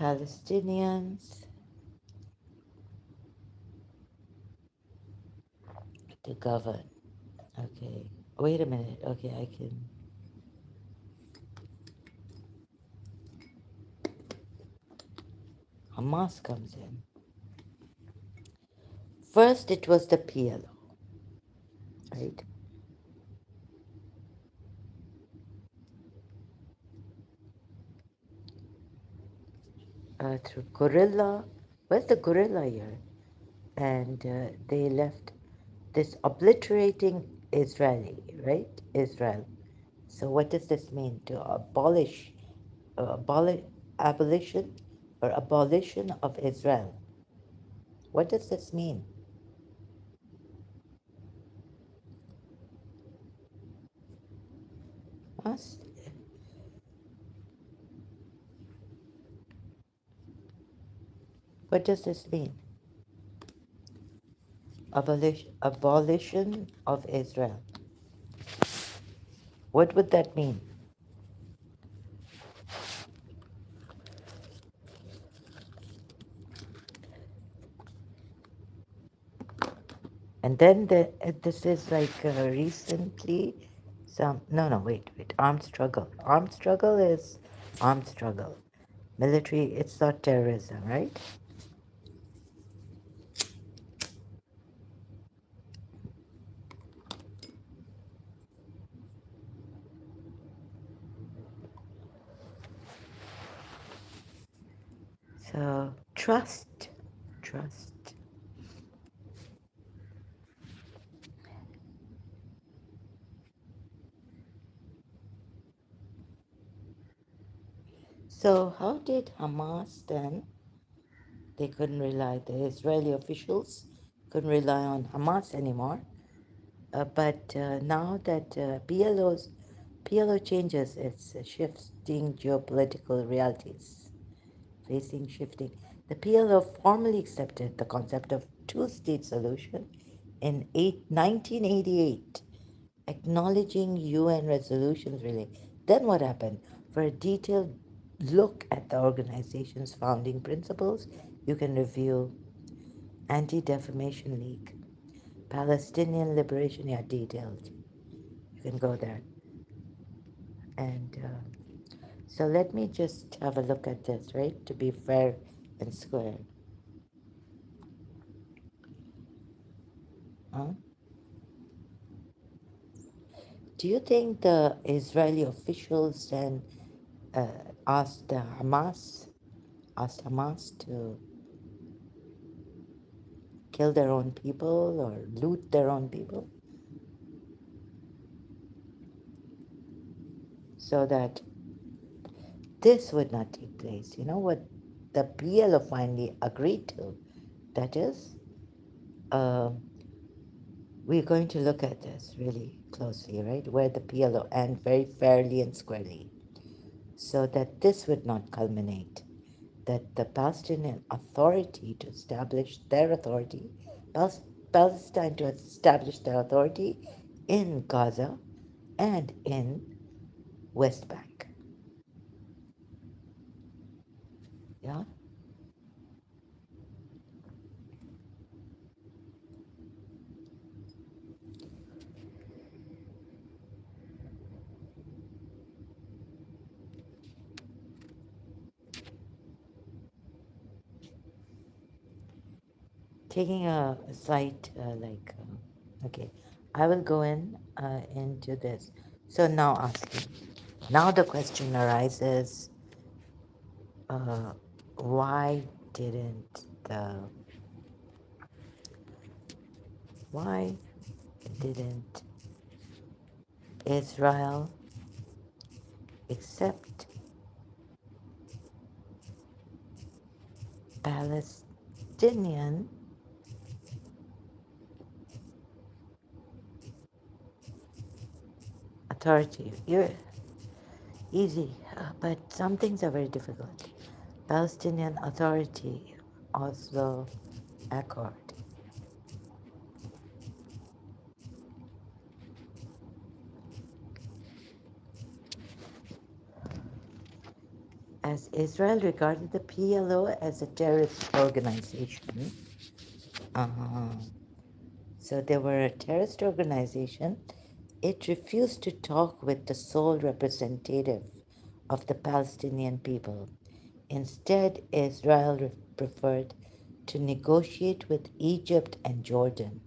Palestinians to govern. Okay. Wait a minute. Okay, I can. Hamas comes in. First, it was the PLO, right? Through guerrilla. Where's the guerrilla here? And they left this obliterating Israeli, right? Israel. So what does this mean? To abolition or abolition of Israel. What does this mean? Us? What does this mean? Abolition of Israel. What would that mean? And then this is like recently some, no, wait, armed struggle. Armed struggle is armed struggle. Military, it's not terrorism, right? So trust. So how did Hamas then, they couldn't rely, the Israeli officials couldn't rely on Hamas anymore. But now that PLO changes its shifting geopolitical realities, facing shifting, the PLO formally accepted the concept of two-state solution in 1988, acknowledging UN resolutions really. Then what happened? For a detailed look at the organization's founding principles, you can review Anti-Defamation League, Palestinian Liberation, yeah, detailed. You can go there. And so let me just have a look at this, right, to be fair and square. Huh? Do you think the Israeli officials then uh, asked Hamas to kill their own people or loot their own people so that this would not take place? You know what the PLO finally agreed to? That is, um, we're going to look at this really closely, right? Where the PLO and very fairly and squarely, so that this would not culminate, that the Palestinian Authority to establish their authority, Palestine to establish their authority in Gaza and in West Bank. Yeah. Taking a slight okay, I will go into this. So now asking, now the question arises, uh, why didn't the why didn't Israel accept Palestinian authority? You're easy, but some things are very difficult. Palestinian Authority, Oslo Accord. As Israel regarded the PLO as a terrorist organization, uh, so they were a terrorist organization. It refused to talk with the sole representative of the Palestinian people. Instead, Israel preferred to negotiate with Egypt and Jordan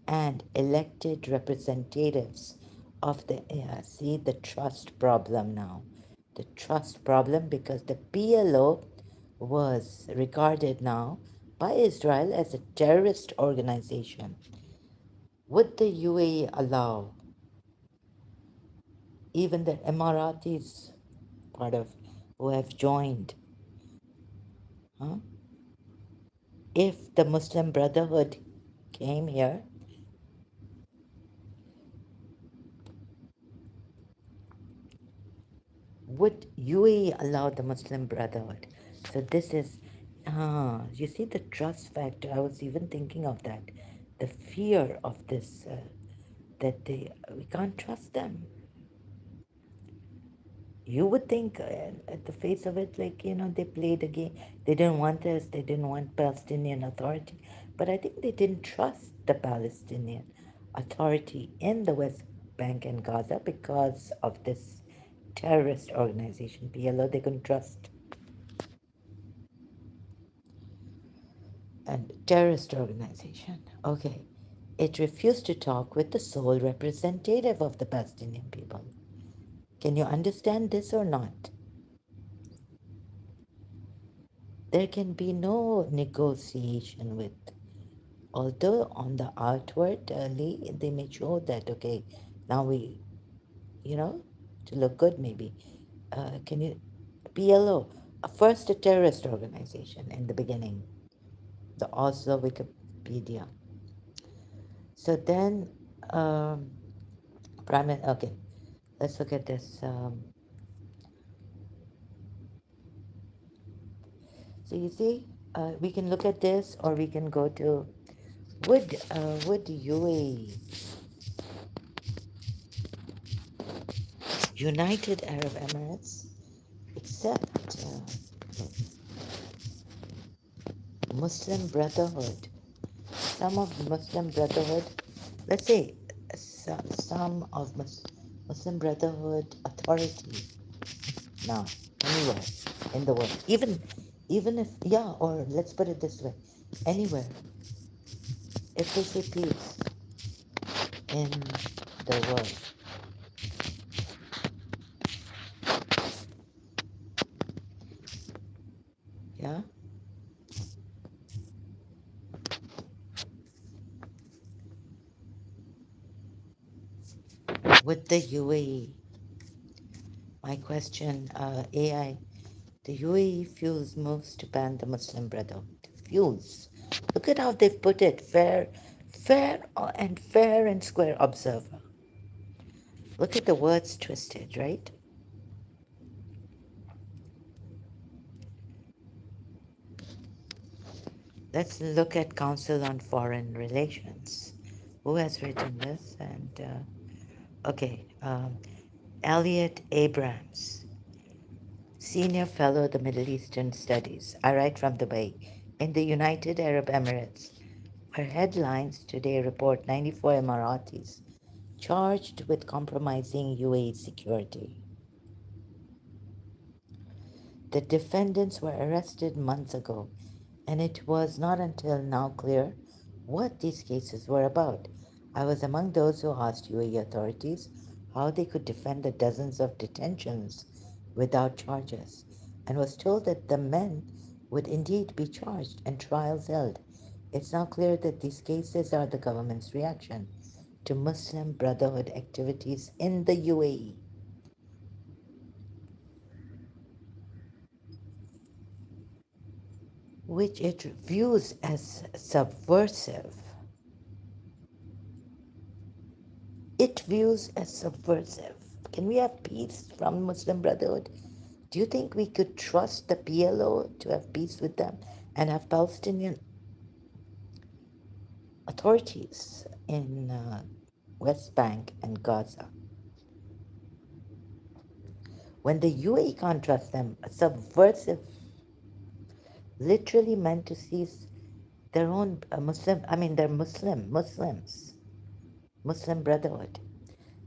and elected representatives of the see the trust problem now. The trust problem because the PLO was regarded now by Israel as a terrorist organization. Would the UAE allow even the Emiratis, part of who have joined, huh? If the Muslim Brotherhood came here, would UAE allow the Muslim Brotherhood? So this is, you see the trust factor. I was even thinking of that, the fear of this, that we can't trust them. You would think, at the face of it, like, they played a game. They didn't want us, they didn't want Palestinian Authority. But I think they didn't trust the Palestinian Authority in the West Bank and Gaza because of this terrorist organization, PLO. They couldn't trust. And terrorist organization. Okay. It refused to talk with the sole representative of the Palestinian people. Can you understand this or not? There can be no negotiation with, although on the outwardly they may show that, okay, now we, you know, to look good maybe. Can you, PLO, first a terrorist organization in the beginning, the Oslo Wikipedia. So then, okay, let's look at this. So you see, we can look at this, or we can go to, would UAE, United Arab Emirates, except Muslim Brotherhood. Some of the Muslim Brotherhood, let's say some of Muslim Brotherhood authority now, anywhere in the world, even if, yeah, or let's put it this way, anywhere, if they say peace in the world, yeah, with the UAE, my question, AI, the UAE fuels moves to ban the Muslim Brotherhood. Fuels. Look at how they've put it, fair and square observer. Look at the words twisted, right? Let's look at Council on Foreign Relations. Who has written this? And okay, Elliot Abrams, Senior Fellow of the Middle Eastern Studies. I write from Dubai, in the United Arab Emirates, where headlines today report 94 Emiratis charged with compromising UAE security. The defendants were arrested months ago, and it was not until now clear what these cases were about. I was among those who asked UAE authorities how they could defend the dozens of detentions without charges, and was told that the men would indeed be charged and trials held. It's now clear that these cases are the government's reaction to Muslim Brotherhood activities in the UAE, which it views as subversive. It views as subversive. Can we have peace from Muslim Brotherhood? Do you think we could trust the PLO to have peace with them and have Palestinian authorities in West Bank and Gaza? When the UAE can't trust them, subversive literally meant to seize their own they're Muslim Brotherhood,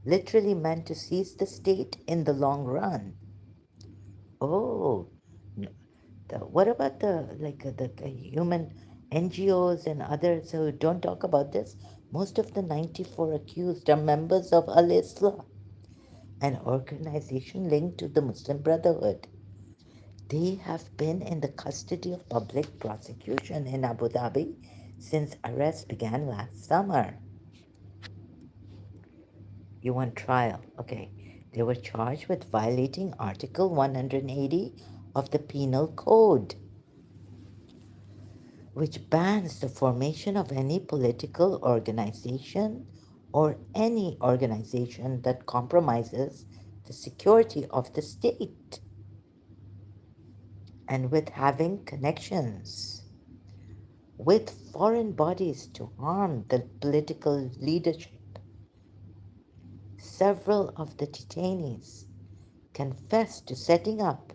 literally meant to seize the state in the long run. Oh, what about the human NGOs and others who don't talk about this? Most of the 94 accused are members of Al Islah, an organization linked to the Muslim Brotherhood. They have been in the custody of public prosecution in Abu Dhabi since arrests began last summer. You want trial? Okay. They were charged with violating Article 180 of the Penal Code, which bans the formation of any political organization or any organization that compromises the security of the state, and with having connections with foreign bodies to harm the political leadership. Several of the detainees confessed to setting up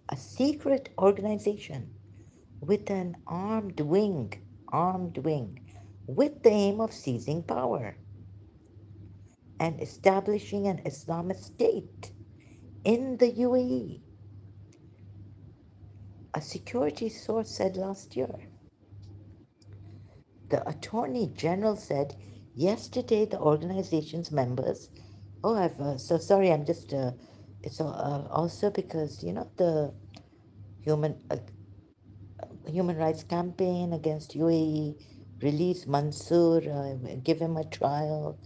a secret organization with an armed wing, with the aim of seizing power and establishing an Islamist state in the UAE, a security source said last year. The Attorney General said yesterday the organization's members. Oh, so sorry, I'm just. It's also because, the human uh, human rights campaign against UAE release Mansour, give him a trial,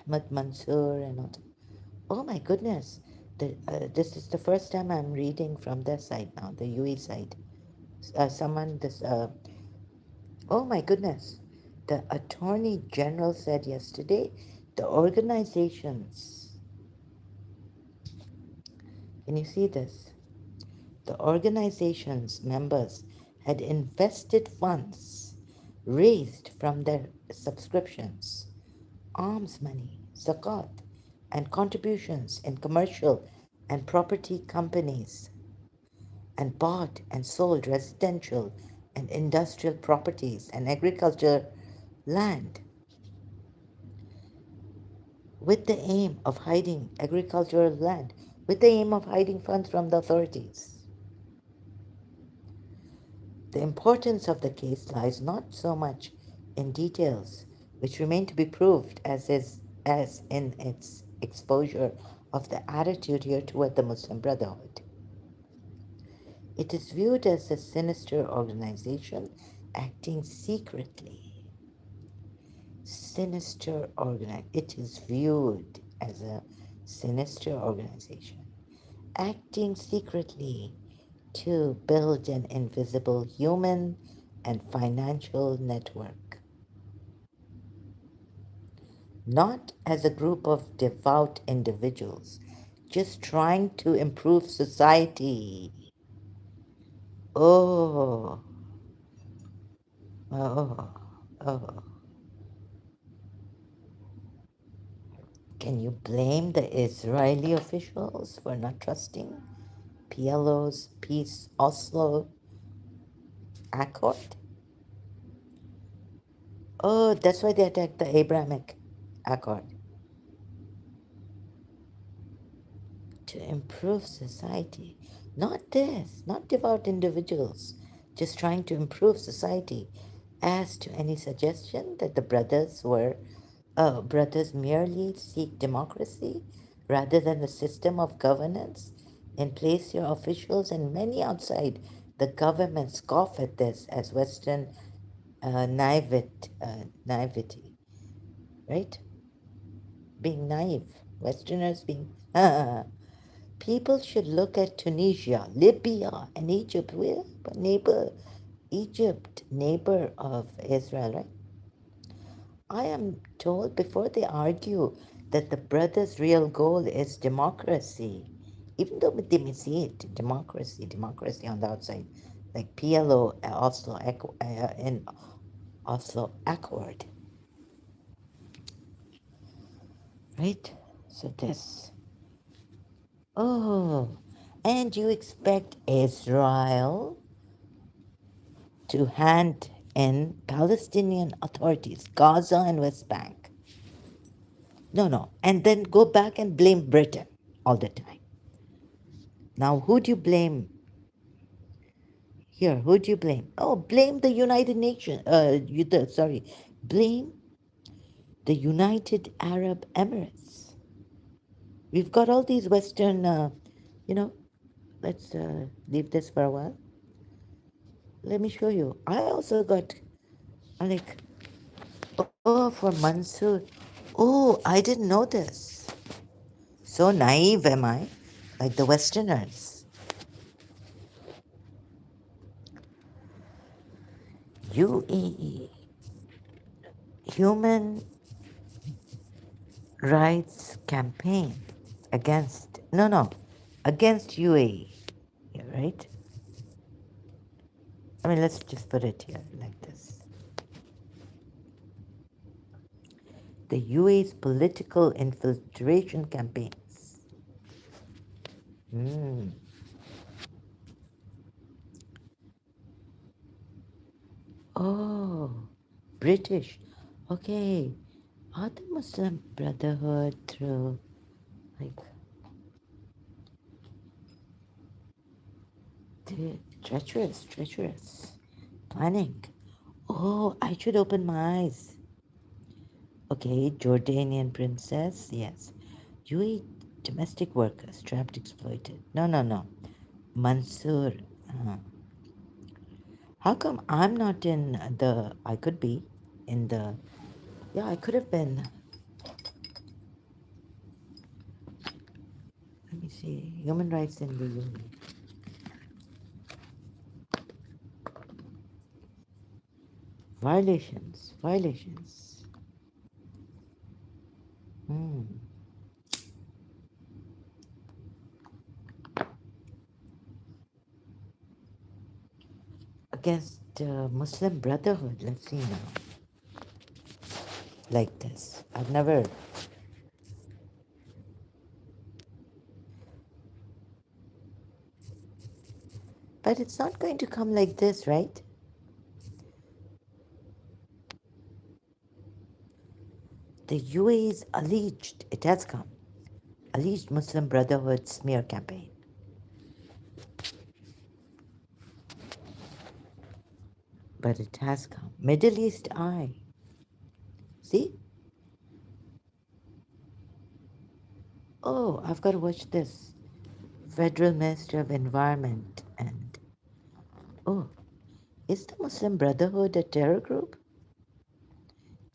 Ahmed Mansour, and all. Oh my goodness. This is the first time I'm reading from their side now, the UAE side. Oh my goodness. The Attorney General said yesterday the organizations, can you see this? The organization's members had invested funds raised from their subscriptions, arms money, zakat, and contributions in commercial and property companies. and bought and sold residential and industrial properties and agriculture land with the aim of hiding agricultural land, with the aim of hiding funds from the authorities. The importance of the case lies not so much in details, which remain to be proved, as in its exposure of the attitude here toward the Muslim Brotherhood. It is viewed as a sinister organization acting secretly. It is viewed as a sinister organization acting secretly to build an invisible human and financial network, not as a group of devout individuals just trying to improve society. Oh, oh, oh. Can you blame the Israeli officials for not trusting PLO's peace Oslo Accord? Oh, that's why they attacked the Abrahamic Accord. To improve society. Not this, not devout individuals, just trying to improve society. As to any suggestion that the brothers merely seek democracy rather than the system of governance in place, your officials and many outside the government scoff at this as Western naivety, right? Being naive. Westerners being. People should look at Tunisia, Libya, and Egypt. We're neighbor, Egypt, neighbor of Israel, right? I am told before they argue that the brothers' real goal is democracy, even though they may see it democracy on the outside, like PLO, in Oslo Accord, right? So this, oh, and you expect Israel to hand in Palestinian authorities, Gaza and West Bank. No, no. And then go back and blame Britain all the time. Now, who do you blame here? Who do you blame? Oh, blame the United Nations. Blame the United Arab Emirates. We've got all these Western, you know, let's leave this for a while. Let me show you. I also got, like, oh, for Mansoor. Oh, I didn't know this. So naive am I, like the Westerners. UAE, Human Rights Campaign against UAE, yeah, right? I mean, let's just put it here like this. The UAE's political infiltration campaigns. Mm. Oh, British. Okay. Are the Muslim Brotherhood through, like, treacherous planning? Oh, I should open my eyes. Okay, Jordanian princess, yes. UAE domestic workers trapped, exploited. No. Mansoor. Uh, how come I'm not in the? I could be in the. Yeah, I could have been. Let me see. Human rights in the UAE. Violations. Hmm. Against Muslim Brotherhood. Let's see now. Like this. I've never. But it's not going to come like this, right? The UAE's alleged, it has come, alleged Muslim Brotherhood smear campaign. But it has come. Middle East Eye. See? Oh, I've got to watch this. Federal Minister of Environment and... Oh, is the Muslim Brotherhood a terror group?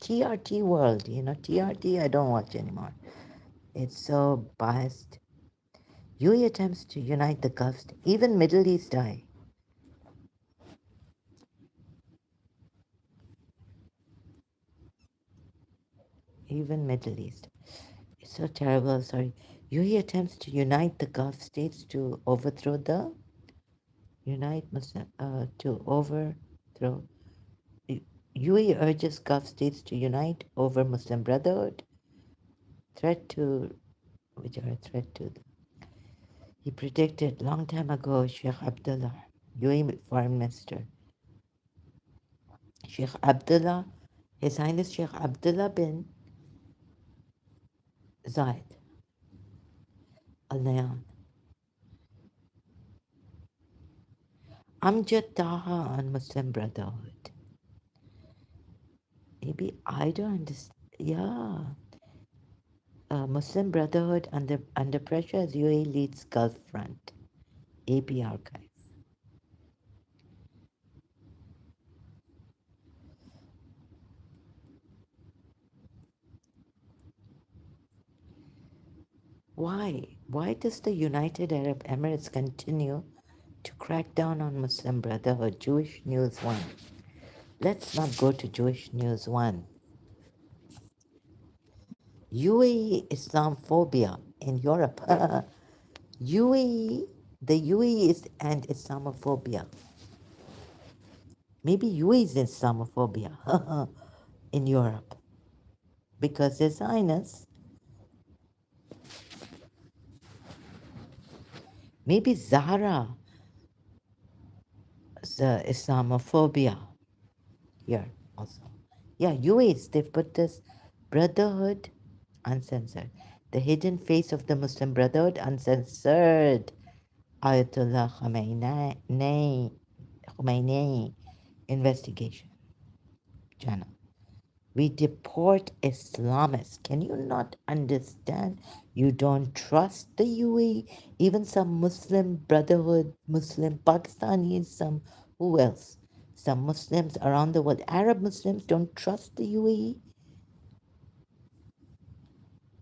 TRT World, TRT I don't watch anymore. It's so biased. UAE attempts to unite the Gulf, even Middle East Eye. Even Middle East. It's so terrible, sorry. UAE attempts to unite the Gulf states to overthrow the... Unite Muslim... to overthrow... UAE urges Gulf states to unite over Muslim Brotherhood. Threat to... Which are a threat to... He predicted long time ago, Sheikh Abdullah, UAE Foreign Minister. Sheikh Abdullah, His Highness Sheikh Abdullah bin Zayed Al Nahyan. Amjad Taha on Muslim Brotherhood. Maybe I don't understand. Yeah. Muslim Brotherhood under pressure as UAE leads Gulf Front. AP archive. Why? Why does the United Arab Emirates continue to crack down on Muslim Brotherhood? Jewish News 1. Let's not go to Jewish News 1. UAE Islamophobia in Europe. UAE, the UAE is and Islamophobia. Maybe UAE is Islamophobia in Europe because there's Zionist. Maybe Zahra is Islamophobia here also. Yeah, UAE, they've put this Brotherhood Uncensored. The hidden face of the Muslim Brotherhood Uncensored. Ayatollah Khomeini investigation channel. We deport Islamists. Can you not understand? You don't trust the UAE, even some Muslim Brotherhood, Muslim Pakistanis, some who else? Some Muslims around the world, Arab Muslims don't trust the UAE.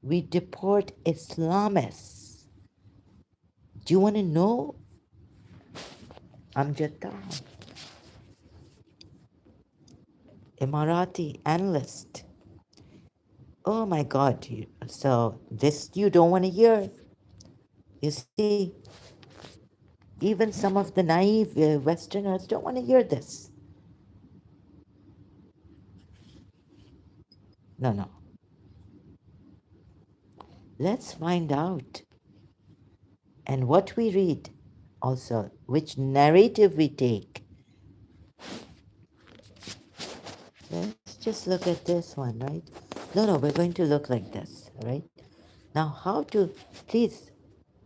We deport Islamists. Do you want to know? Amjad Taha, Emirati analyst. Oh my God. So this you don't want to hear. You see, even some of the naive Westerners don't want to hear this. No, no. Let's find out. And what we read also, which narrative we take. Let's just look at this one, right? No, no, we're going to look like this, right? Now, how to, please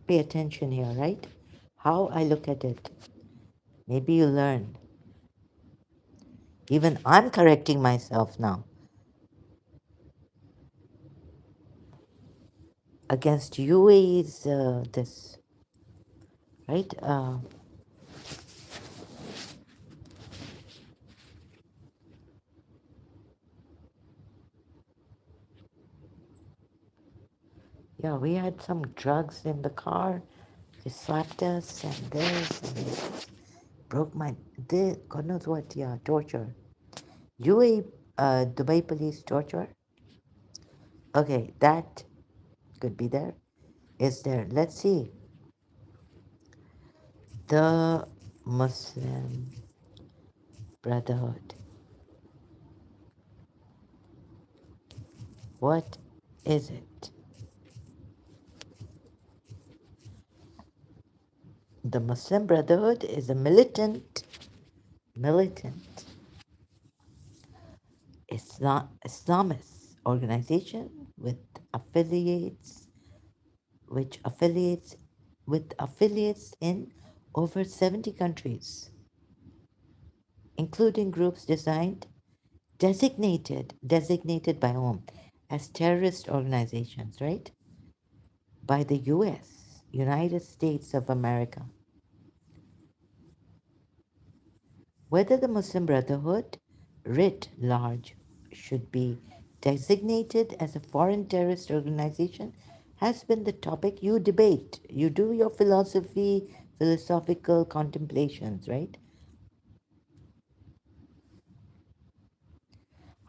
pay attention here, right? How I look at it. Maybe you learn. Even I'm correcting myself now. Against UAE's this, right? Yeah, we had some drugs in the car. They slapped us and this and they broke my, God knows what, yeah, torture. UAE, Dubai police torture. Okay, that could be there. Is there? Let's see. The Muslim Brotherhood. What is it? The Muslim Brotherhood is a militant Islamist organization affiliates, which affiliates with affiliates in over 70 countries, including groups designated by whom? As terrorist organizations, right? By the US, United States of America. Whether the Muslim Brotherhood, writ large, should be designated as a foreign terrorist organization has been the topic you debate. You do your philosophical contemplations, right?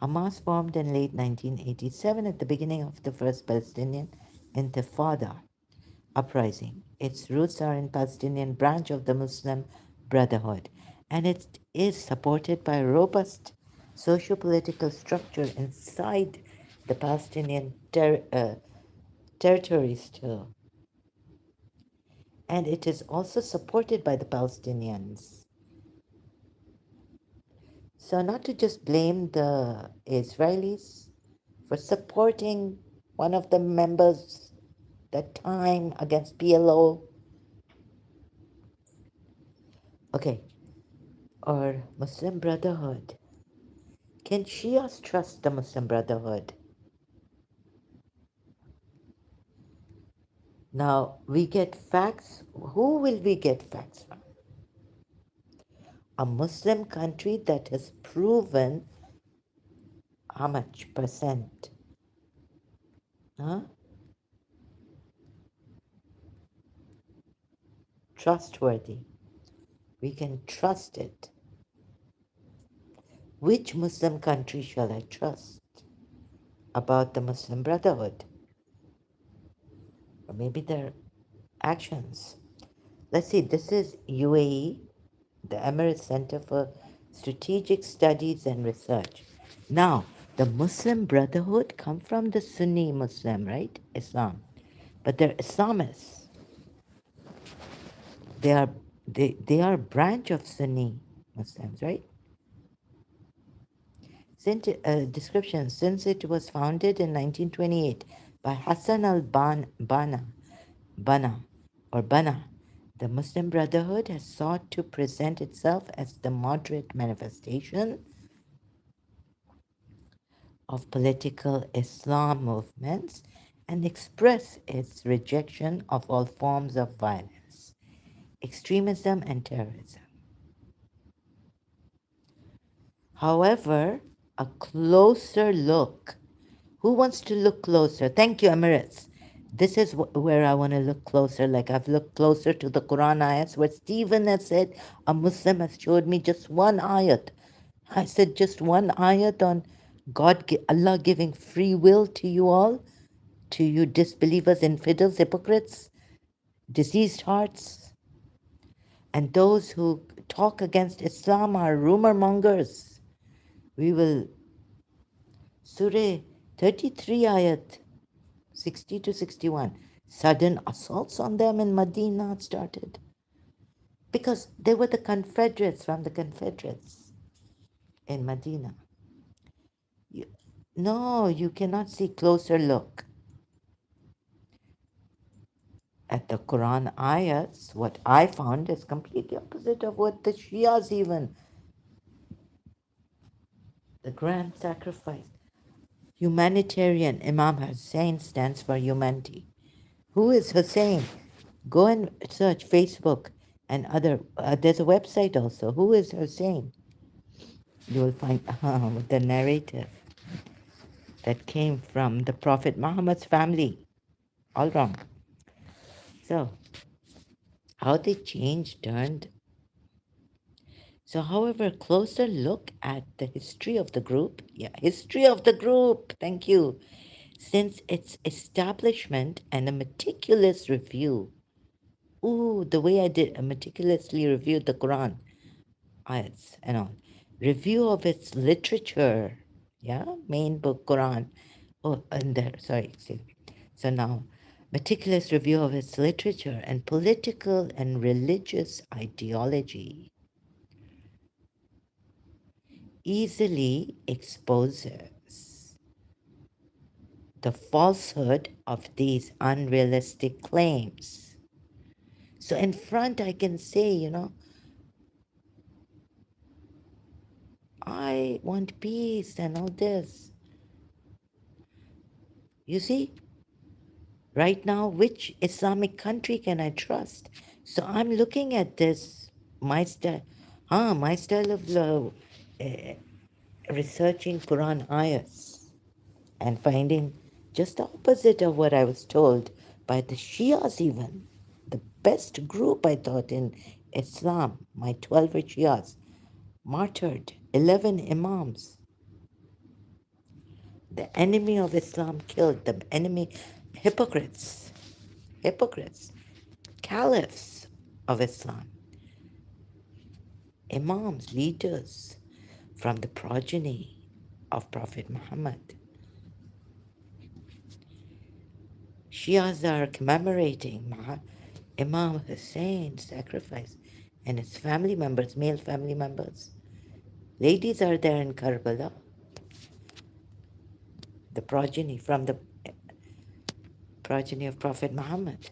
Hamas formed in late 1987 at the beginning of the first Palestinian Intifada uprising. Its roots are in Palestinian branch of the Muslim Brotherhood, and it is supported by a robust socio-political structure inside the Palestinian territories still. And it is also supported by the Palestinians. So not to just blame the Israelis for supporting one of the members that time against PLO. Okay, or Muslim Brotherhood. Can Shias trust the Muslim Brotherhood? Now, we get facts. Who will we get facts from? A Muslim country that has proven how much percent? Huh? Trustworthy. We can trust it. Which Muslim country shall I trust about the Muslim Brotherhood? Or maybe their actions. Let's see, this is UAE, the Emirates Center for Strategic Studies and Research. Now, the Muslim Brotherhood come from the Sunni Muslim, right? Islam. But they're Islamists. They are they are a branch of Sunni Muslims, right? Description: since it was founded in 1928 by Hassan Bana or Bana, the Muslim Brotherhood has sought to present itself as the moderate manifestation of political Islam movements and express its rejection of all forms of violence, extremism, and terrorism. However, a closer look. Who wants to look closer? Thank you, Emirates. This is where I want to look closer. Like I've looked closer to the Quran ayats where Stephen has said, a Muslim has showed me just one ayat. I said just one ayat on Allah giving free will to you all, to you disbelievers, infidels, hypocrites, diseased hearts, and those who talk against Islam are rumor mongers. We will, Surah 33 ayat 60 to 61. Sudden assaults on them in Medina started because they were the Confederates from the Confederates in Medina. No, you cannot see closer look at the Quran ayats. What I found is completely opposite of what the Shias even. The grand sacrifice. Humanitarian. Imam Hussein stands for humanity. Who is Hussein? Go and search Facebook and other. There's a website also. Who is Hussein? You will find the narrative that came from the Prophet Muhammad's family. All wrong. So, how they changed, turned. So, however, closer look at the history of the group. Yeah, history of the group. Thank you. Since its establishment and a meticulous review. Ooh, the way I did meticulously reviewed the Quran, ayats and all. Review of its literature. Yeah, main book, Quran. Oh, and there, sorry, excuse me. So now, Meticulous review of its literature and political and religious ideology easily exposes the falsehood of these unrealistic claims. So in front, I can say, I want peace and all this. You see, right now, which Islamic country can I trust? So I'm looking at this, my style, my style of researching Quran ayahs and finding just the opposite of what I was told by the Shias, even. The best group, I thought, in Islam, my 12 Shias, martyred 11 Imams. The enemy of Islam killed, the enemy, hypocrites, hypocrites, caliphs of Islam, Imams, leaders from the progeny of Prophet Muhammad. Shias are commemorating Imam Hussein's sacrifice and his family members, male family members. Ladies are there in Karbala, the progeny from the progeny of Prophet Muhammad.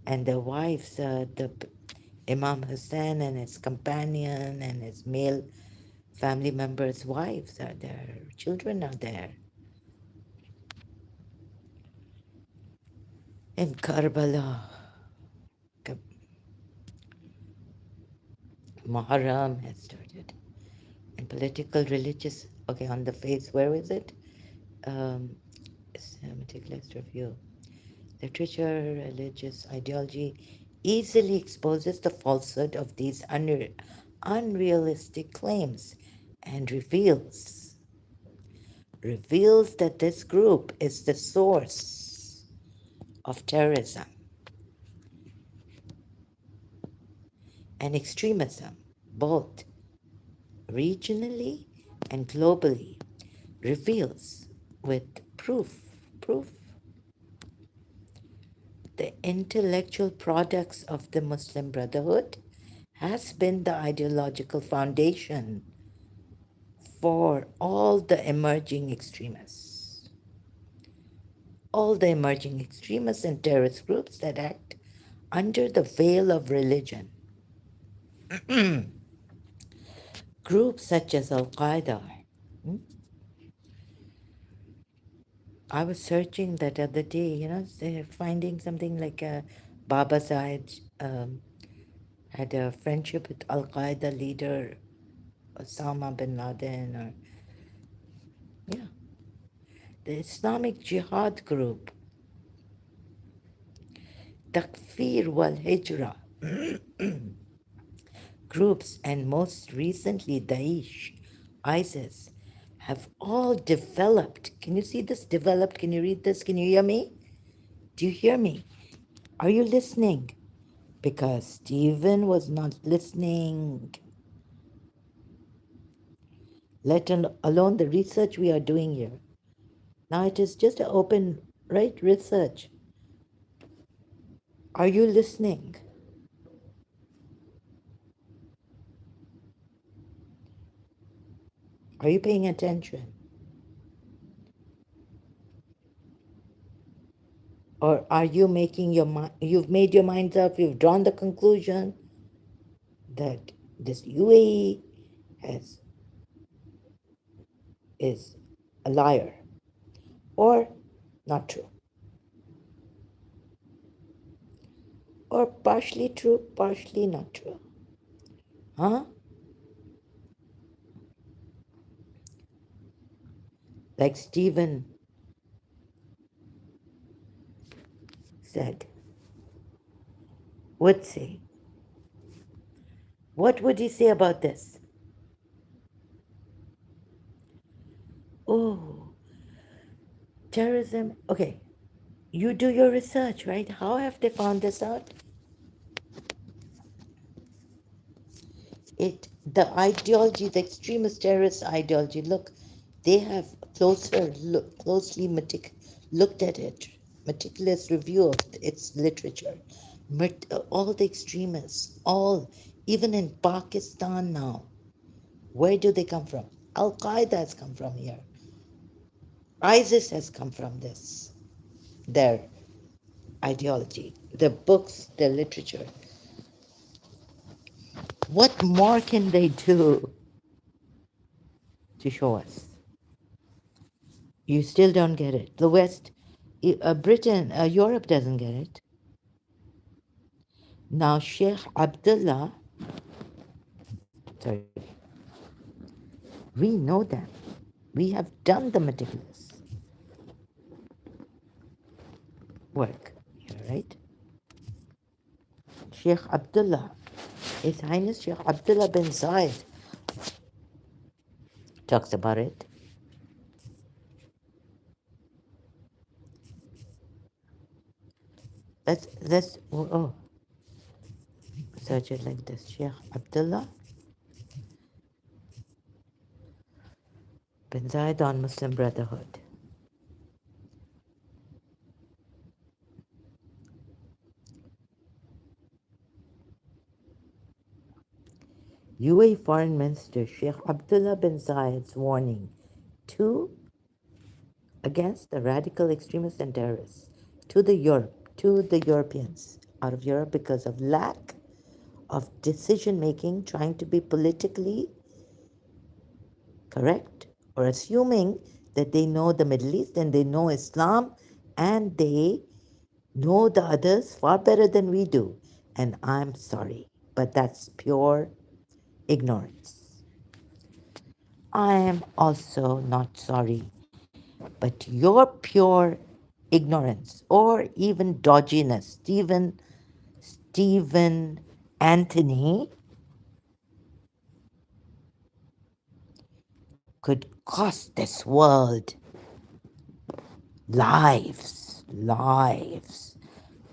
And their wives, the Imam Hussein and his companion and his male family members' wives are there, children are there. In Karbala, Muharram has started. And political, religious, okay, on the face, where is it? Meticulous review. Literature, religious ideology easily exposes the falsehood of these unrealistic claims and reveals that this group is the source of terrorism and extremism, both regionally and globally, reveals with proof, the intellectual products of the Muslim Brotherhood has been the ideological foundation for all the emerging extremists. All the emerging extremists and terrorist groups that act under the veil of religion. Groups such as Al Qaeda. I was searching that other day, they're finding something like Baba Said had a friendship with Al Qaeda leader Osama bin Laden, or yeah, the Islamic Jihad group, Takfir wal Hijra groups, and most recently Daesh, ISIS, have all developed. Can you see this? Developed. Can you read this? Can you hear me? Do you hear me? Are you listening? Because Stephen was not listening. Let alone the research we are doing here. Now it is just an open, right, research. Are you listening? Are you paying attention? Or are you making your mind, you've made your minds up, you've drawn the conclusion that this UAE is a liar or not true? Or partially true, partially not true? Huh? Like Stephen said, would say. What would he say about this? Oh, terrorism. Okay, you do your research, right? How have they found this out? The ideology, the extremist terrorist ideology. Look, they have closely looked at it. meticulous review of its literature. All the extremists, all, even in Pakistan now, where do they come from? Al Qaeda has come from here. ISIS has come from this, their ideology, their books, their literature. What more can they do to show us? You still don't get it. The West, Britain, Europe doesn't get it. Now, Sheikh Abdullah, sorry, we know them. We have done the meticulous work here, right? Sheikh Abdullah, His Highness Sheikh Abdullah bin Zayed talks about it. Let's search it like this. Sheikh Abdullah bin Zayed on Muslim Brotherhood. UAE Foreign Minister Sheikh Abdullah bin Zayed's warning to against the radical extremists and terrorists to the Europeans out of Europe because of lack of decision making, trying to be politically correct or assuming that they know the Middle East and they know Islam and they know the others far better than we do. And I'm sorry, but that's pure ignorance. I am also not sorry, but your pure ignorance or even dodginess, Stephen Anthony, could cost this world lives,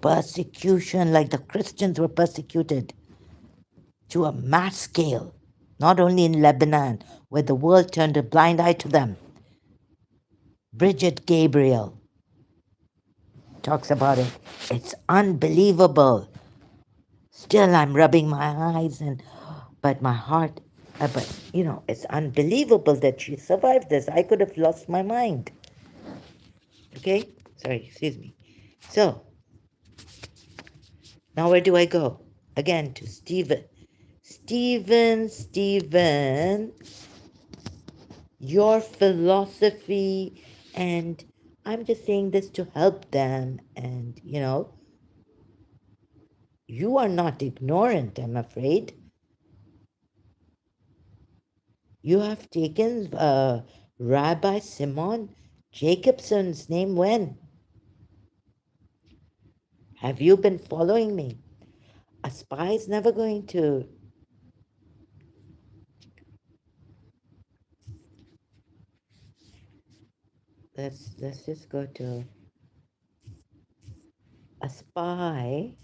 persecution like the Christians were persecuted to a mass scale, not only in Lebanon, where the world turned a blind eye to them. Bridget Gabriel talks about it. It's unbelievable. Still, I'm rubbing my eyes, but my heart, but it's unbelievable that she survived this. I could have lost my mind. Okay? Sorry, excuse me. So, now where do I go? Again, to Stephen. Stephen, your philosophy, and I'm just saying this to help them, and you are not ignorant, I'm afraid. You have taken Rabbi Simon Jacobson's name when? Have you been following me? A spy is never going to. Let's just go to a spy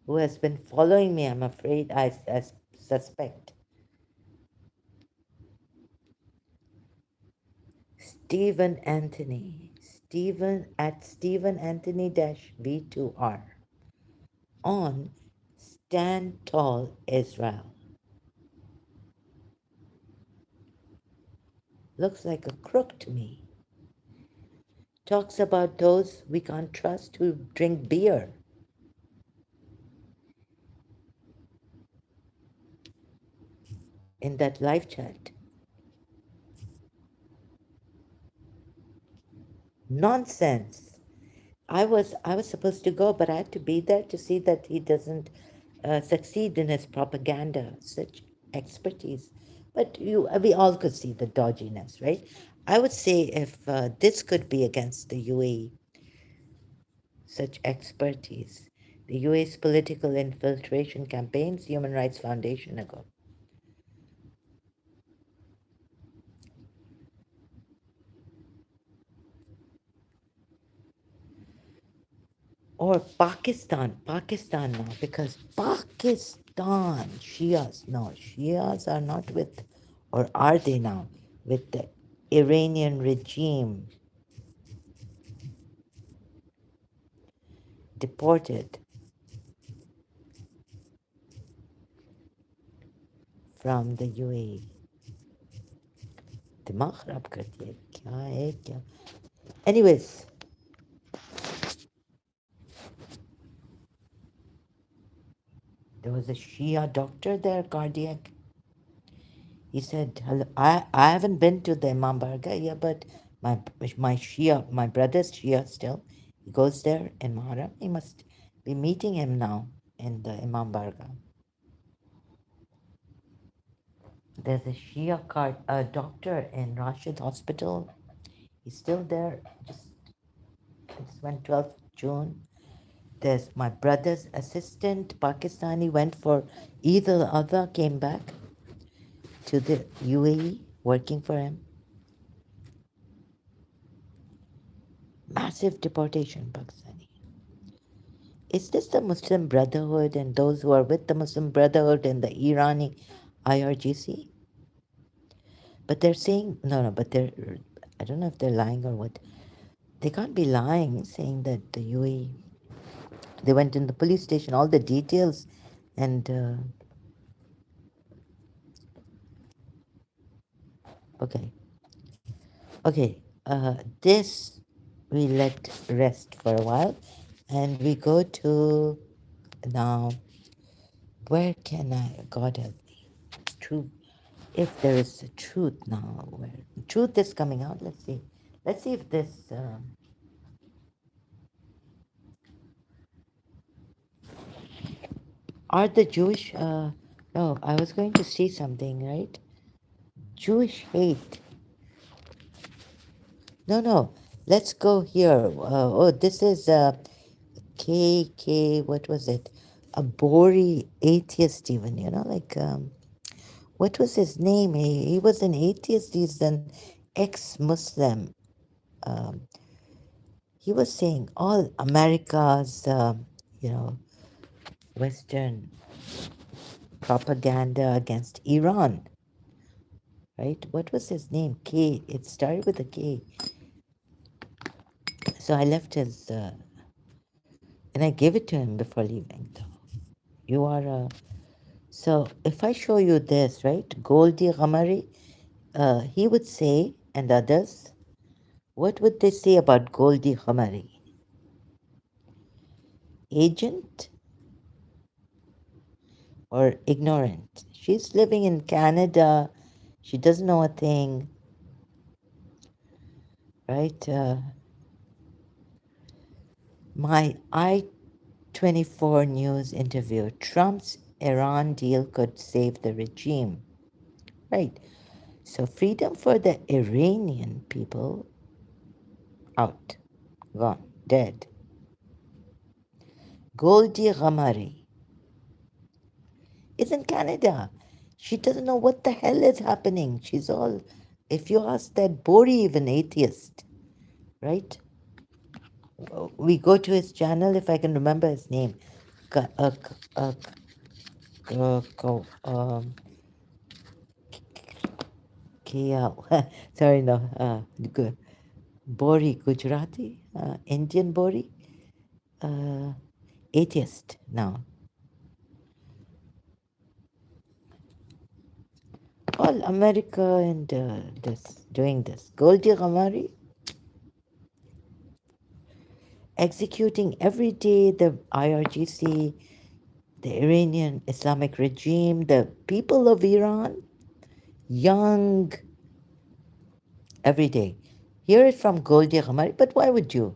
who has been following me, I'm afraid, I suspect. Stephen Anthony. Stephen Anthony v2r on Stand Tall Israel. Looks like a crook to me. Talks about those we can't trust who drink beer. In that live chat. Nonsense. I was supposed to go, but I had to be there to see that he doesn't succeed in his propaganda. Such expertise, but we all could see the dodginess, right? I would say if this could be against the UAE, such expertise, the UAE's political infiltration campaigns, Human Rights Foundation ago. Or Pakistan now, because Pakistan, Shias are not with, or are they now, with the Iranian regime? deported from the UAE. दिमाग खराब कर दिया क्या है क्या anyways there was a Shia doctor there cardiac. He said, "Hello, I haven't been to the Imam Barga yet, but my Shia, my brother's Shia still. He goes there in Muharram. He must be meeting him now in the Imam Barga. There's a Shia doctor in Rashid Hospital. He's still there. Just went 12th June. There's my brother's assistant, Pakistani, went for Eid al-Adha, came back to the UAE, working for him. Massive deportation, Pakistani. Is this the Muslim Brotherhood and those who are with the Muslim Brotherhood and the Irani IRGC? But they're saying, no, but I don't know if they're lying or what. They can't be lying, saying that the UAE, they went in the police station, all the details, and okay. Okay, this we let rest for a while, and we go to now. Where can I? God help me. Truth. If there is a truth now, where truth is coming out. Let's see. Let's see if this. Are the Jewish? No, I was going to see something. Right? Jewish hate. No. Let's go here. Oh, this is K. What was it? A Bori atheist, even. Like what was his name? He was an atheist. He's an ex-Muslim. Um, he was saying all America's, Western propaganda against Iran. Right? What was his name? K. It started with a K. So I left his, and I gave it to him before leaving. You are a. So if I show you this, right, Goldie Ghamari, he would say, and others, what would they say about Goldie Ghamari? Agent or ignorant? She's living in Canada. She doesn't know a thing, right? My I-24 News interview, Trump's Iran deal could save the regime. Right. So freedom for the Iranian people, out, gone, dead. Goldie Ghamari is in Canada. She doesn't know what the hell is happening. She's all, if you ask that Bori, even atheist, right? We go to his channel, if I can remember his name. Ka- uh, uh, KL. Sorry, no. Bori, Gujarati, Indian Bori, atheist now. All America and doing this. Goldie Ghamari executing every day the IRGC, the Iranian Islamic regime, the people of Iran, young, every day. Hear it from Goldie Ghamari, but why would you?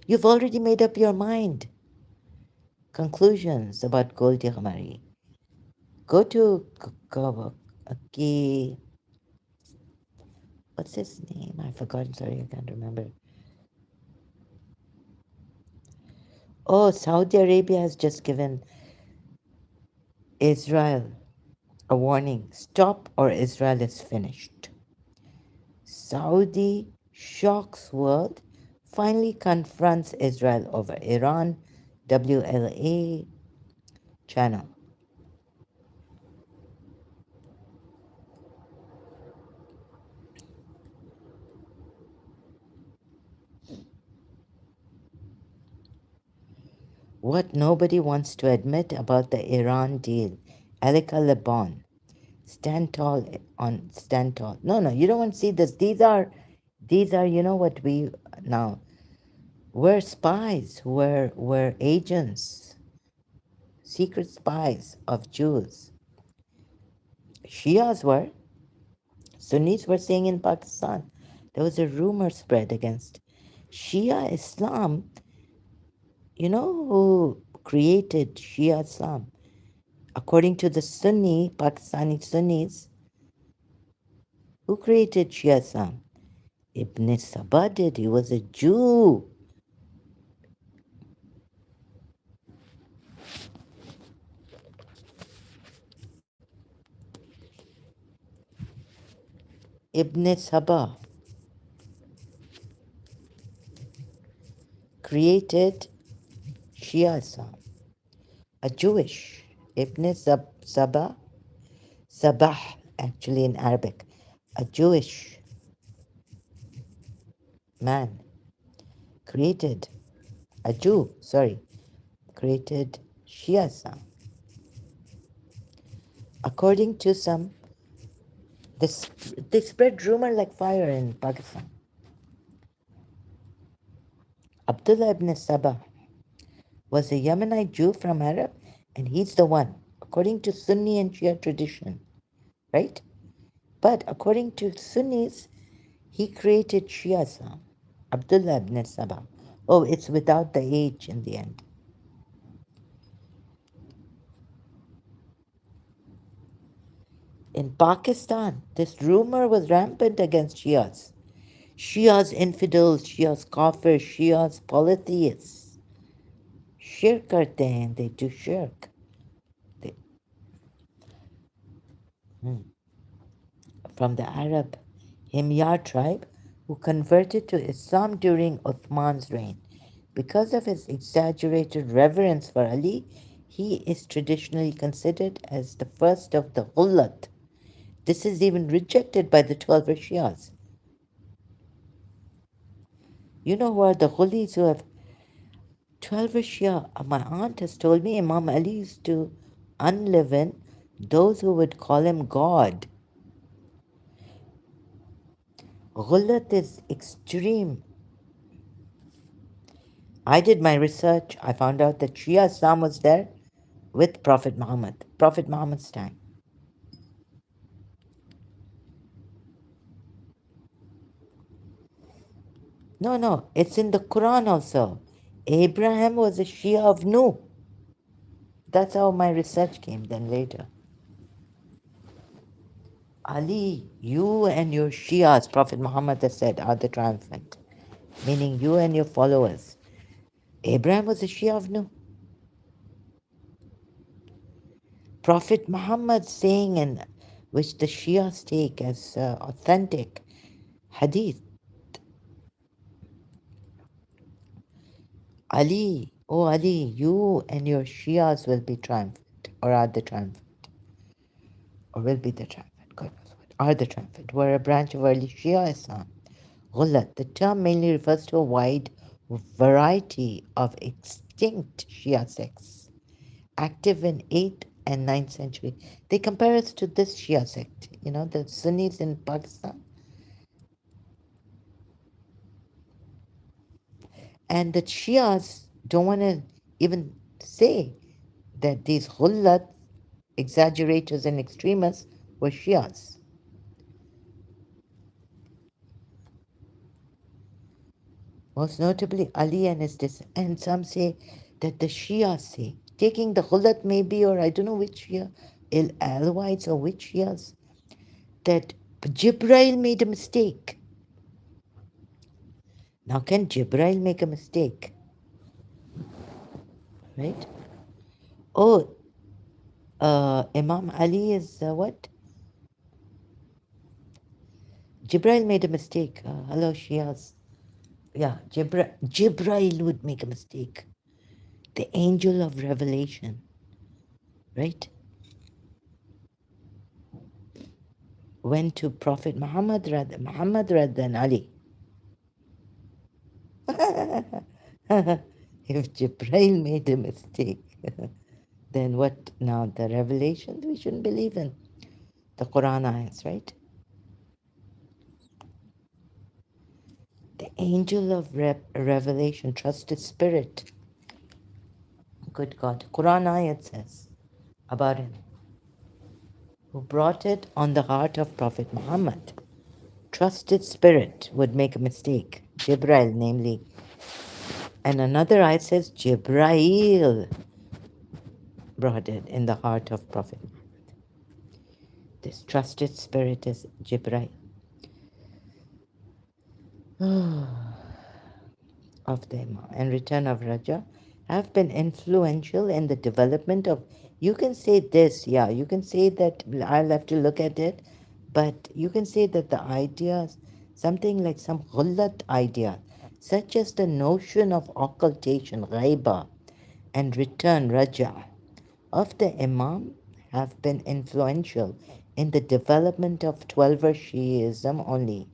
You've already made up your mind. Conclusions about Goldie Ghamari. Go to what's his name? I forgot. Sorry, I can't remember. Oh, Saudi Arabia has just given Israel a warning. Stop or Israel is finished. Saudi shocks world, finally confronts Israel over Iran, WLA channel. What nobody wants to admit about the Iran deal. Alika Leban. Stand tall stand tall. No, no, you don't want to see this. These are, you know what we now, we're spies, we're agents, secret spies of Jews. Shias were, Sunnis were saying in Pakistan. There was a rumor spread against Shia Islam. You know who created Shia Islam? According to the Sunni, Pakistani Sunnis, who created Shia Islam? Ibn Saba did. He was a Jew. Ibn Saba created Shia Islam. A Jewish Ibn Saba, Sabah actually in Arabic, a Jewish man created, a Jew, sorry, created Shia Islam. According to some, this, they spread rumor like fire in Pakistan. Abdullah ibn Sabah was a Yemenite Jew from Arab, and he's the one, according to Sunni and Shia tradition, right? But according to Sunnis, he created Shia Islam, Abdullah ibn Sabah. Oh, it's without the H in the end. In Pakistan, this rumor was rampant against Shias. Shias infidels, Shias kafir, Shias polytheists. Shirk karte hain, they do shirk. They, from the Arab Himyar tribe who converted to Islam during Uthman's reign. Because of his exaggerated reverence for Ali, he is traditionally considered as the first of the Ghullat. This is even rejected by the 12 Shias. You know who are the Ghulis who have 12 Shia? My aunt has told me Imam Ali used to unleaven those who would call him God. Ghullat is extreme. I did my research. I found out that Shia Islam was there with Prophet Muhammad, Prophet Muhammad's time. No, no, it's in the Quran also. Abraham was a Shia of Nuh. That's how my research came then later. Ali, you and your Shias, Prophet Muhammad has said, are the triumphant, meaning you and your followers. Abraham was a Shia of Nuh. Prophet Muhammad saying, and which the Shias take as authentic hadith. Ali, oh Ali, you and your Shias will be triumphant, or are the triumphant, or will be the triumphant, God knows what, are the triumphant. We're a branch of early Shia Islam. Ghulat, the term mainly refers to a wide variety of extinct Shia sects, active in 8th and 9th century. They compare us to this Shia sect, you know, the Sunnis in Pakistan. And the Shias don't want to even say that these Ghulat, exaggerators and extremists, were Shias. Most notably Ali and his and some say that the Shias say, taking the Ghulat maybe, or I don't know which Shia, Alawites or which Shias, that Jibril made a mistake. Now can Jibril make a mistake? Right? Oh, Imam Ali is what? Jibril made a mistake. Hello, Shias. Yeah, Jibril would make a mistake. The angel of revelation, right? Went to Prophet Muhammad rather than Ali. If Jibreel made a mistake, then what now? The revelation we shouldn't believe in. The Quran ayats, right? The angel of revelation, trusted spirit. Good God. Quran ayat says about him, who brought it on the heart of Prophet Muhammad. Trusted spirit would make a mistake. Jibreel, namely. And another ayat says Jibreel brought it in the heart of Prophet. This trusted spirit is Jibreel. Of the Imam and return of Raja have been influential in the development of, you can say this, yeah, you can say that, I'll have to look at it, but you can say that the ideas, something like some ghullat idea, such as the notion of occultation, ghaiba, and return, Raja, of the Imam have been influential in the development of Twelver Shiism only.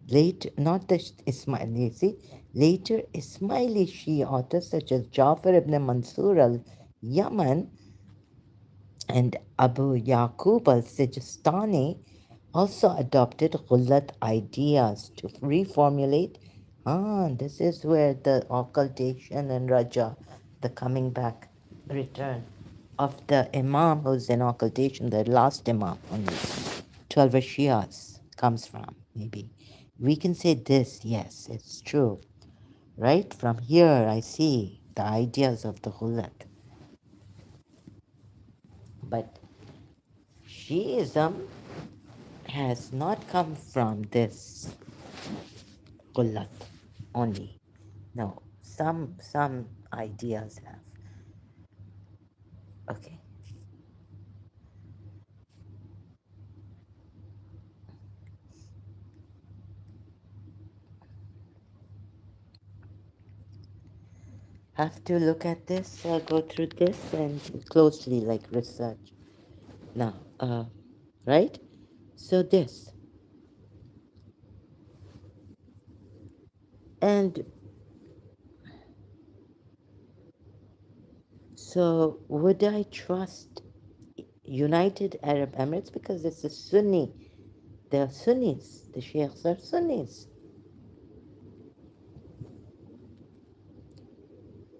Later, not the Ismaili, see, later Ismaili Shia authors such as Jafar ibn Mansur al-Yaman and Abu Yaqub al-Sijistani also adopted Ghullat ideas to reformulate. This is where the occultation and Raja, the coming back, return of the Imam who's in occultation, the last Imam only, 12 Shias comes from, maybe. We can say this, yes, it's true. Right from here, I see the ideas of the Ghullat. But Shiism has not come from this Qullat only. No, some ideas have. Okay. Have to look at this, go through this and closely, like research. Now, right? So this. And so would I trust United Arab Emirates because it's a Sunni? They're Sunnis. The Sheikhs are Sunnis.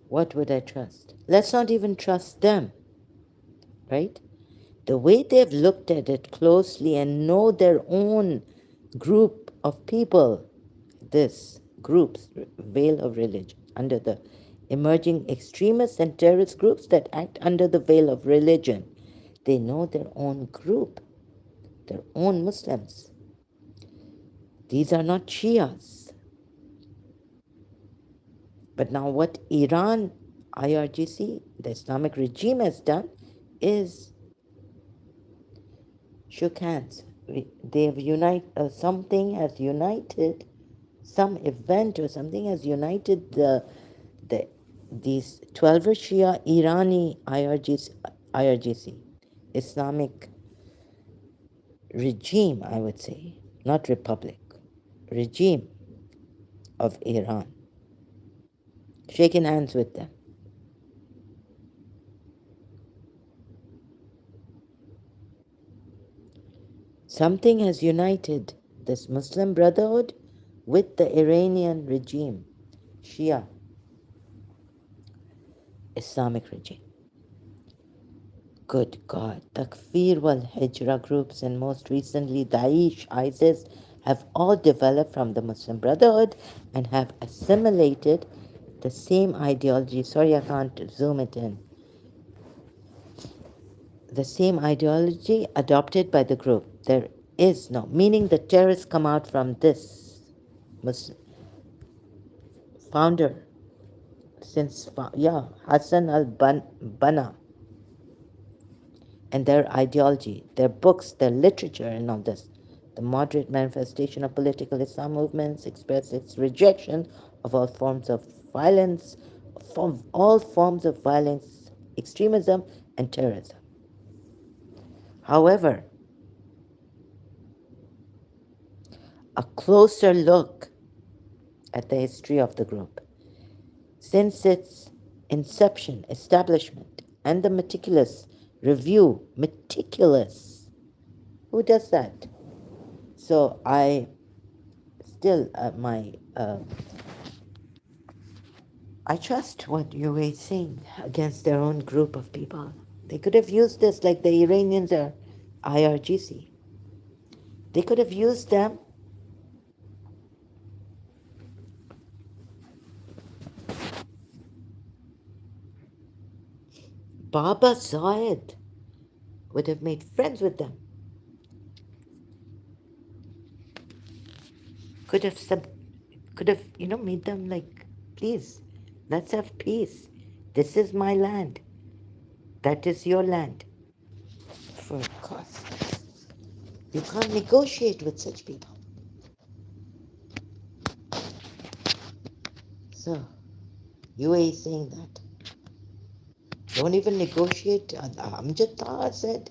What would I trust? Let's not even trust them, right? The way they've looked at it closely and know their own group of people, this groups, veil of religion, under the emerging extremists and terrorist groups that act under the veil of religion. They know their own group, their own Muslims. These are not Shias. But now what Iran, IRGC, the Islamic regime has done is shook hands. They've something has united, some event or something has united the these 12 Shia Irani IRGC, Islamic regime, I would say, not republic, regime of Iran. Shaking hands with them. Something has united this Muslim Brotherhood with the Iranian regime, Shia Islamic regime. Good God. Takfir wal Hijra groups and most recently Daesh, ISIS have all developed from the Muslim Brotherhood and have assimilated the same ideology. Sorry, I can't zoom it in. The same ideology adopted by the group. There is no, meaning the terrorists come out from this Muslim founder since, Hassan al-Banna, and their ideology, their books, their literature, and all this. The moderate manifestation of political Islam movements express its rejection of all forms of violence, extremism, and terrorism. However, a closer look at the history of the group since its inception, establishment, and the meticulous. Who does that? So I still, I trust what you were saying against their own group of people. They could have used this like the Iranians are IRGC. They could have used them. Baba saw it, would have made friends with them. Could have made them like, please, let's have peace. This is my land. That is your land. For course, you can't negotiate with such people. So, UAE saying that. Don't even negotiate. Amjad Taha said,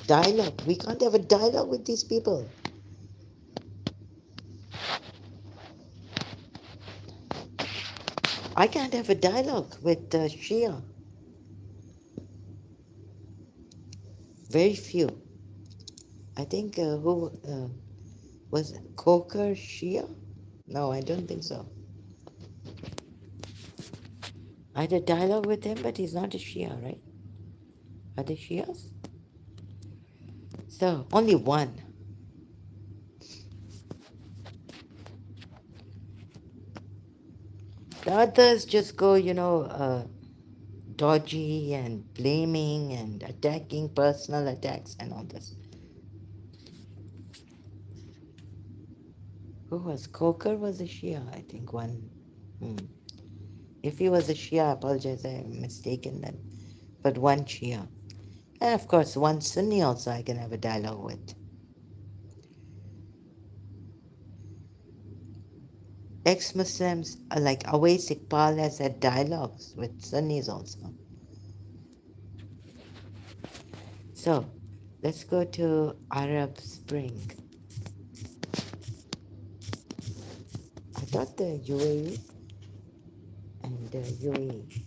dialogue. We can't have a dialogue with these people. I can't have a dialogue with Shia. Very few. I think who was it? Coker Shia? No, I don't think so. I had a dialogue with him, but he's not a Shia, right? Are they Shias? So, only one. The others just go, dodgy and blaming and attacking, personal attacks and all this. Who was Coker was a Shia, I think one. Hmm. If he was a Shia, I apologize, I'm mistaken then. But one Shia. And of course, one Sunni also I can have a dialogue with. Ex-Muslims like Awais Iqbal has had dialogues with Sunnis also. So, let's go to Arab Spring. I thought the UAE and the UAE.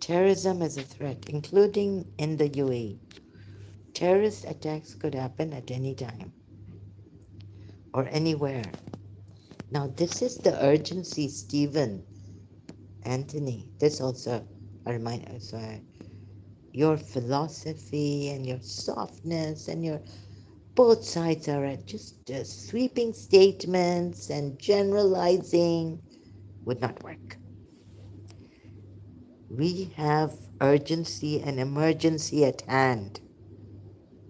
Terrorism is a threat, including in the UAE. Terrorist attacks could happen at any time or anywhere. Now, this is the urgency, Stephen, Anthony. This also a reminder. So your philosophy and your softness and your both sides are at just sweeping statements and generalizing would not work. We have urgency and emergency at hand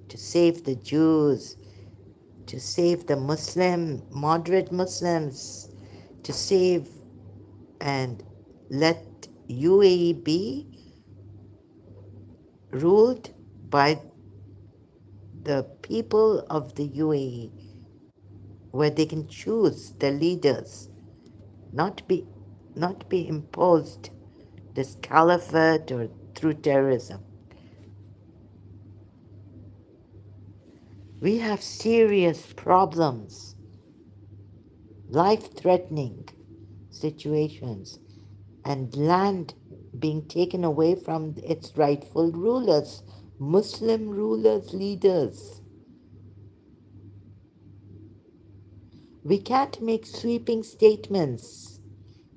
to save the Jews, to save the moderate Muslims, to save and let UAE be ruled by the people of the UAE, where they can choose their leaders, not be imposed this caliphate or through terrorism. We have serious problems, life-threatening situations, and land being taken away from its rightful rulers, Muslim rulers, leaders. We can't make sweeping statements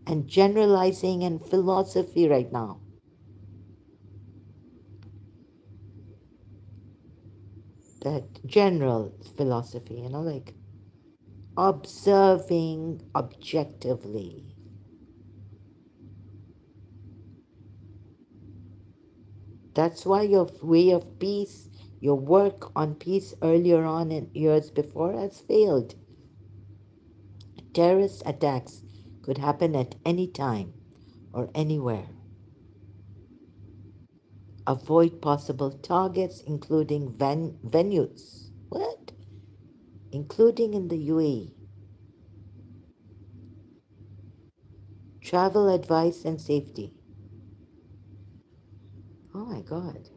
and generalizing and philosophy right now. That general philosophy, like observing objectively. That's why your way of peace, your work on peace earlier on in years before has failed. Terrorist attacks could happen at any time or anywhere. Avoid possible targets, including venues. What? Including in the UAE. Travel advice and safety. Oh my God.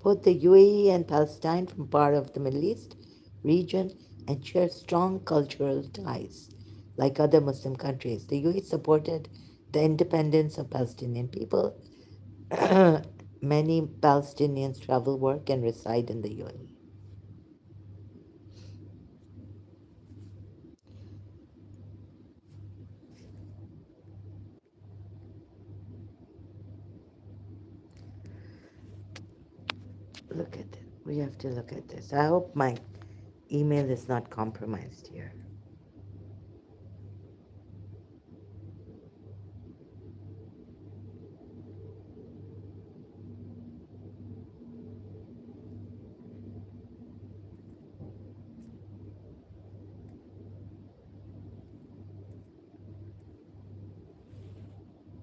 Both the UAE and Palestine from part of the Middle East region and share strong cultural ties. Like other Muslim countries, the UAE supported the independence of Palestinian people. Many Palestinians travel, work, and reside in the UAE. Look at it. We have to look at this. I hope my email is not compromised here.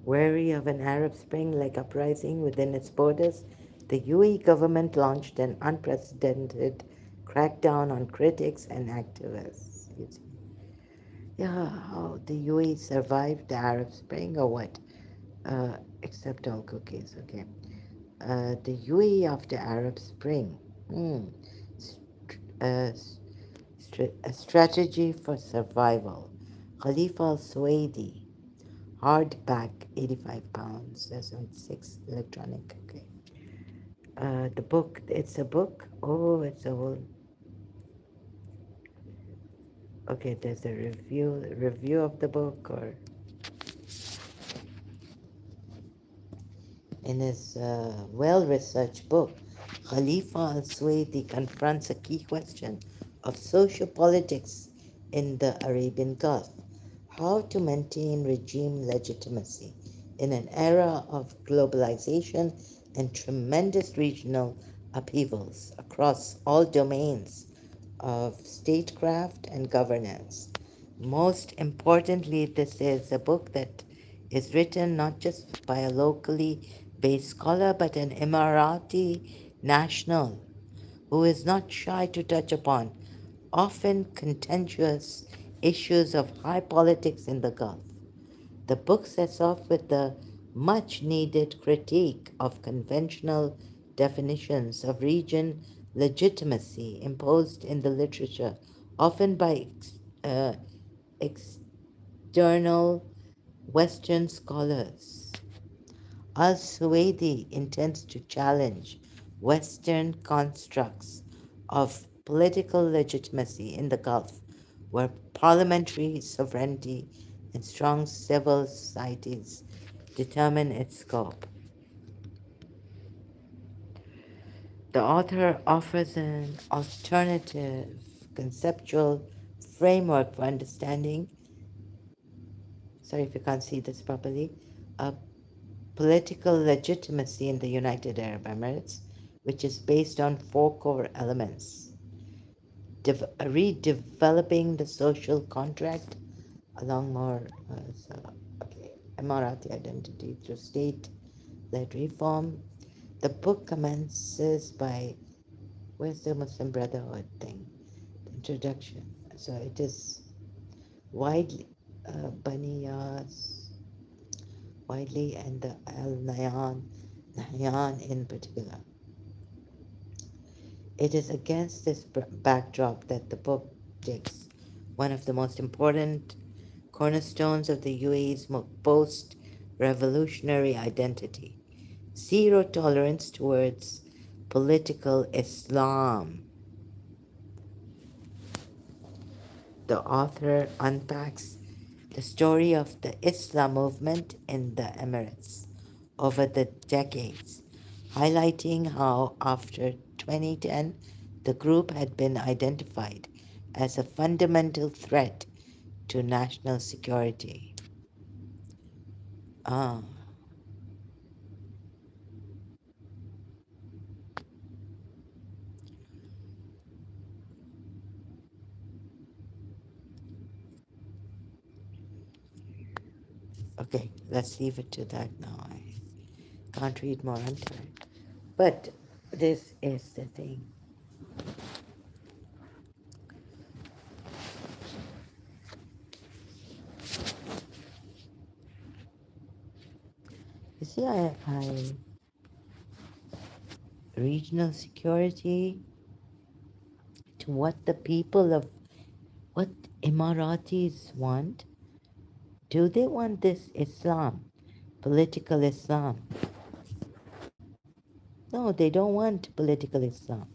Wary of an Arab Spring-like uprising within its borders, the UAE government launched an unprecedented crackdown on critics and activists. Yeah, how the UAE survived the Arab Spring or what? Except all cookies, okay. The UAE after Arab Spring. Hmm. A strategy for survival. Khalifa al Suwaidi, hardback, 85 pounds, 6 electronic. Okay. The book, it's a book. Oh, it's a whole. Okay, there's a review of the book, or in his well researched book, Khalifa al Suwaidi confronts a key question of social politics in the Arabian Gulf: how to maintain regime legitimacy in an era of globalization and tremendous regional upheavals across all domains of statecraft and governance. Most importantly, this is a book that is written not just by a locally based scholar but an Emirati national who is not shy to touch upon often contentious issues of high politics in the Gulf. The book sets off with the much needed critique of conventional definitions of region legitimacy imposed in the literature, often by uh, external Western scholars. Al Suwaidi intends to challenge Western constructs of political legitimacy in the Gulf, where parliamentary sovereignty and strong civil societies determine its scope. The author offers an alternative conceptual framework for understanding, sorry if you can't see this properly, a political legitimacy in the United Arab Emirates, which is based on four core elements: redeveloping the social contract along more okay, Emirati identity through state-led reform. The book commences by, where's the Muslim Brotherhood thing? The introduction. So it is widely, Baniyas, widely, and the Al Nahyan in particular. It is against this backdrop that the book takes one of the most important cornerstones of the UAE's post revolutionary identity: zero tolerance towards political Islam. The author unpacks the story of the Islam movement in the Emirates over the decades, highlighting how after 2010 the group had been identified as a fundamental threat to national security. Ah, okay, let's leave it to that now. I can't read more, I'm tired. But This is the thing. You see, I regional security to what the people of what Emiratis want. Do they want this Islam, political Islam? No, they don't want political Islam.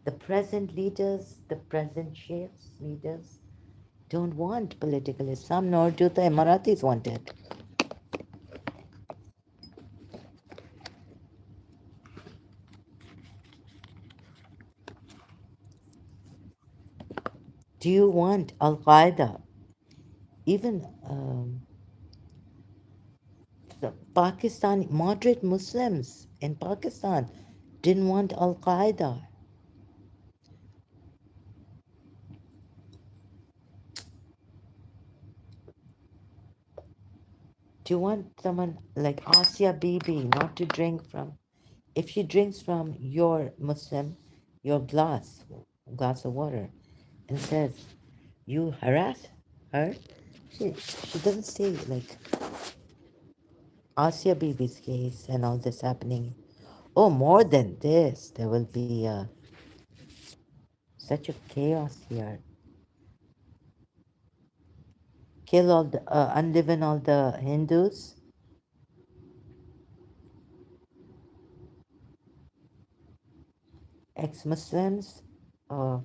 The present leaders, the present sheikhs, leaders, don't want political Islam, nor do the Emiratis want it. Do you want Al Qaeda? Even the Pakistani moderate Muslims in Pakistan didn't want Al Qaeda. Do you want someone like Asia Bibi not to drink from? If she drinks from your Muslim, your glass of water, and says you harass her, she doesn't say like Asia Bibi's case and all this happening. Oh, more than this, there will be such a chaos here. Kill all the, unliven all the Hindus. Ex-Muslims. Uh,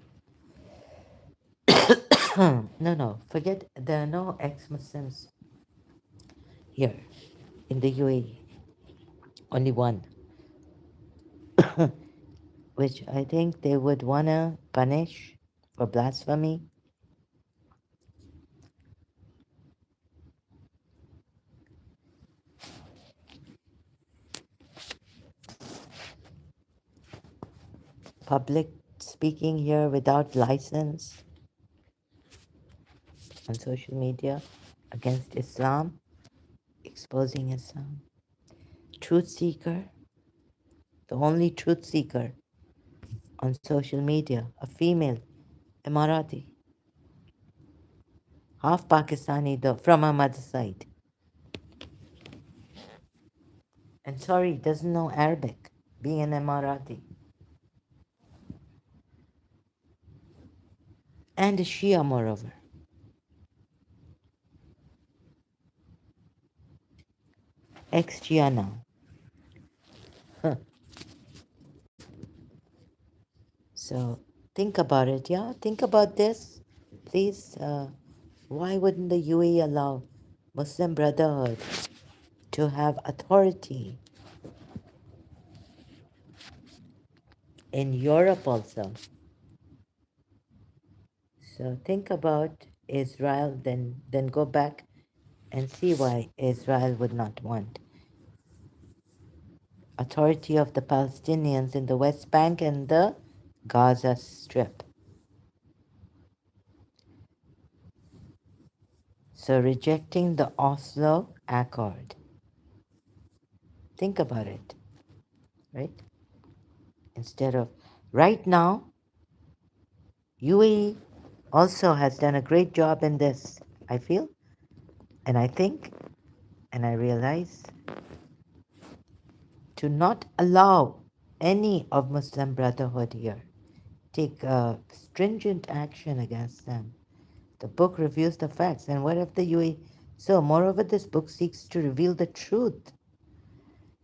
no, forget, there are no ex-Muslims here in the UAE. Only one, which I think they would want to punish for blasphemy. Public speaking here without license on social media against Islam, exposing Islam. Truth seeker, the only truth seeker on social media, a female Emirati, half Pakistani though, from her mother's side. And sorry, doesn't know Arabic, being an Emirati. And a Shia, moreover. Ex-Shia now. Huh. So think about it, yeah? Think about this, please. Why wouldn't the UAE allow Muslim Brotherhood to have authority in Europe also? So think about Israel, then go back and see why Israel would not want authority of the Palestinians in the West Bank and the Gaza Strip. So rejecting the Oslo Accord. Think about it, right? Instead of right now, UAE also has done a great job in this, I feel, and I think, and I realize, to not allow any of Muslim Brotherhood here. Take stringent action against them. The book reviews the facts, and what if the UAE? So, moreover, this book seeks to reveal the truth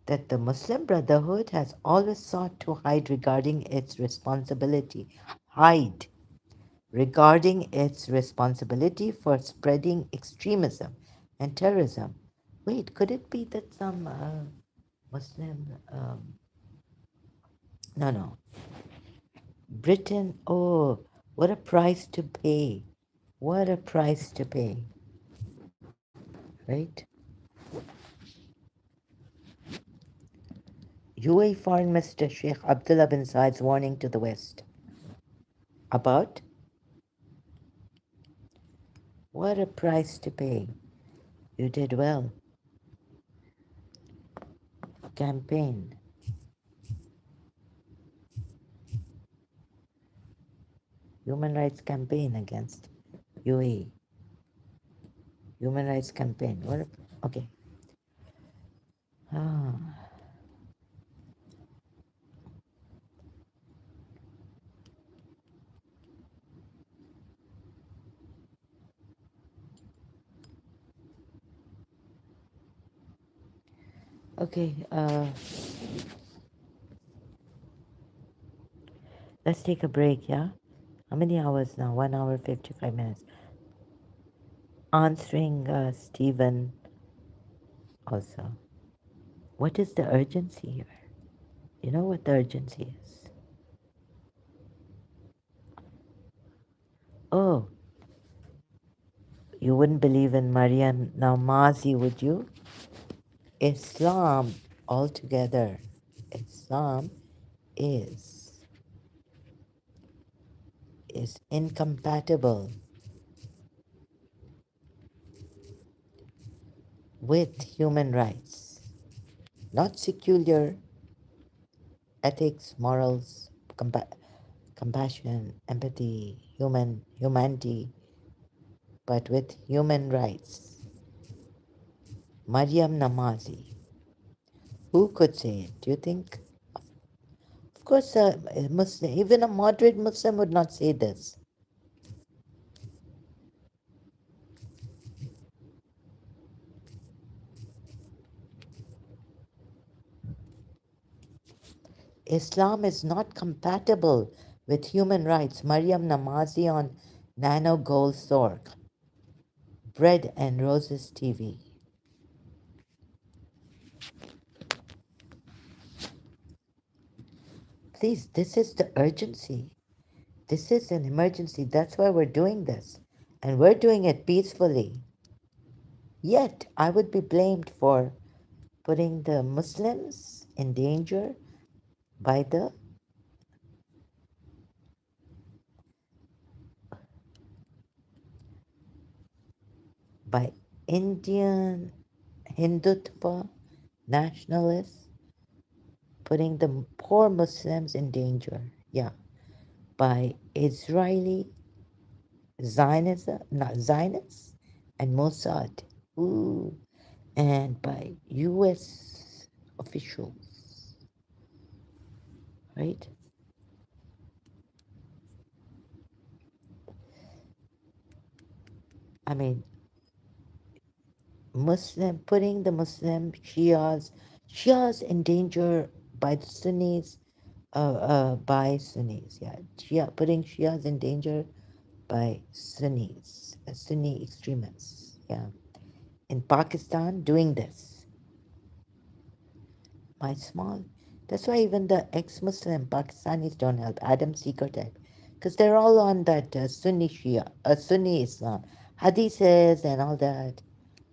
that the Muslim Brotherhood has always sought to hide regarding its responsibility. Hide regarding its responsibility for spreading extremism and terrorism. Wait, could it be that some Muslim, no, Britain, oh, what a price to pay. What a price to pay, right? UAE Foreign Minister Sheikh Abdullah bin Zayed's warning to the West about what a price to pay. You did well. Campaign. Human rights campaign against UAE. Human rights campaign. What? Okay. Ah. Okay. Let's take a break. Yeah. How many hours now? 1 hour 55 minutes. Answering Stephen also. What is the urgency here? You know what the urgency is? Oh, you wouldn't believe in Maryam Namazi, would you? Islam altogether. Islam is is incompatible with human rights, not secular ethics, morals, compassion, empathy, humanity, but with human rights. Maryam Namazi. Who could say it? Do you think? Of course, a Muslim, even a moderate Muslim would not say this. Islam is not compatible with human rights. Maryam Namazi on Nano Gold Sorg. Bread and Roses TV. Please, this is the urgency. This is an emergency. That's why we're doing this. And we're doing it peacefully. Yet, I would be blamed for putting the Muslims in danger by the by Indian Hindutva nationalists putting the poor Muslims in danger. Yeah, by Israeli Zionism, not Zionists and Mossad. Ooh, and by U.S. officials, right? I mean, putting the Muslim Shias in danger by the Sunnis, by Sunnis, yeah, putting Shias in danger by Sunnis, Sunni extremists, yeah. In Pakistan, doing this, my small. That's why even the ex-Muslim Pakistanis don't help. Adam Seeker type, because they're all on that Sunni Shia, Sunni Islam, hadiths and all that.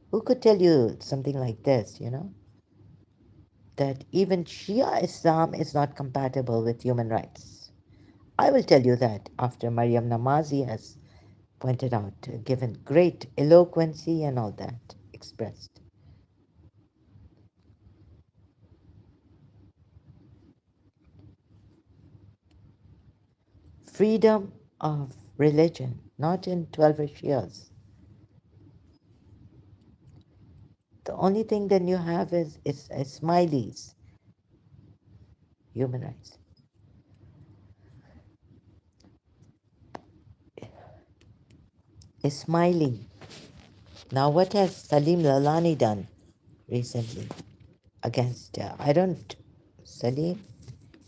Who could tell you something like this? You know that even Shia Islam is not compatible with human rights. I will tell you that after Maryam Namazi has pointed out, given great eloquency and all that expressed. Freedom of religion, not in 12 Shias. The only thing that you have is Ismailis, human rights. Ismaili. Now, what has Salim Lalani done recently against, Salim?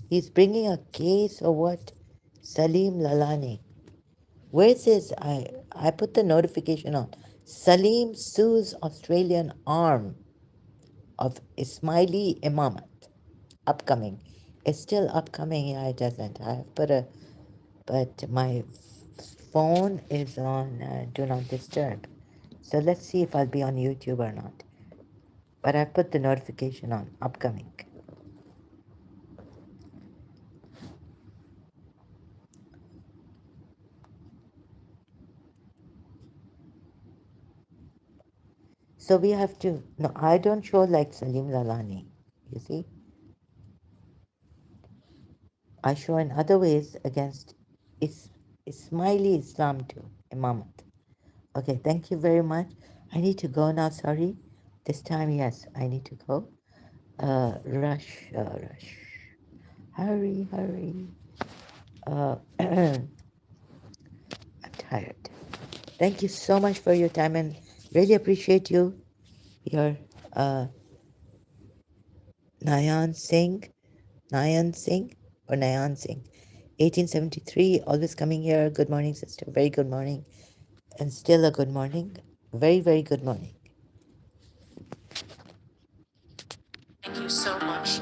He's bringing a case or what? Salim Lalani. Where's his? I put the notification on. Salim sues Australian arm of Ismaili Imamat. Upcoming. It's still upcoming. Yeah, it doesn't. I have put a, but my phone is on Do Not Disturb. So let's see if I'll be on YouTube or not. But I've put the notification on. Upcoming. So we have to, no, I don't show like Salim Lalani. You see? I show in other ways against Ismaili Islam too, Imamat. Okay, thank you very much. I need to go now, sorry. This time, yes, I need to go. Rush. Hurry. I'm tired. Thank you so much for your time and really appreciate your Nayan Singh, or Nayan Singh. 1873, always coming here. Good morning, sister. Very good morning. And still a good morning. Very, very good morning. Thank you so much.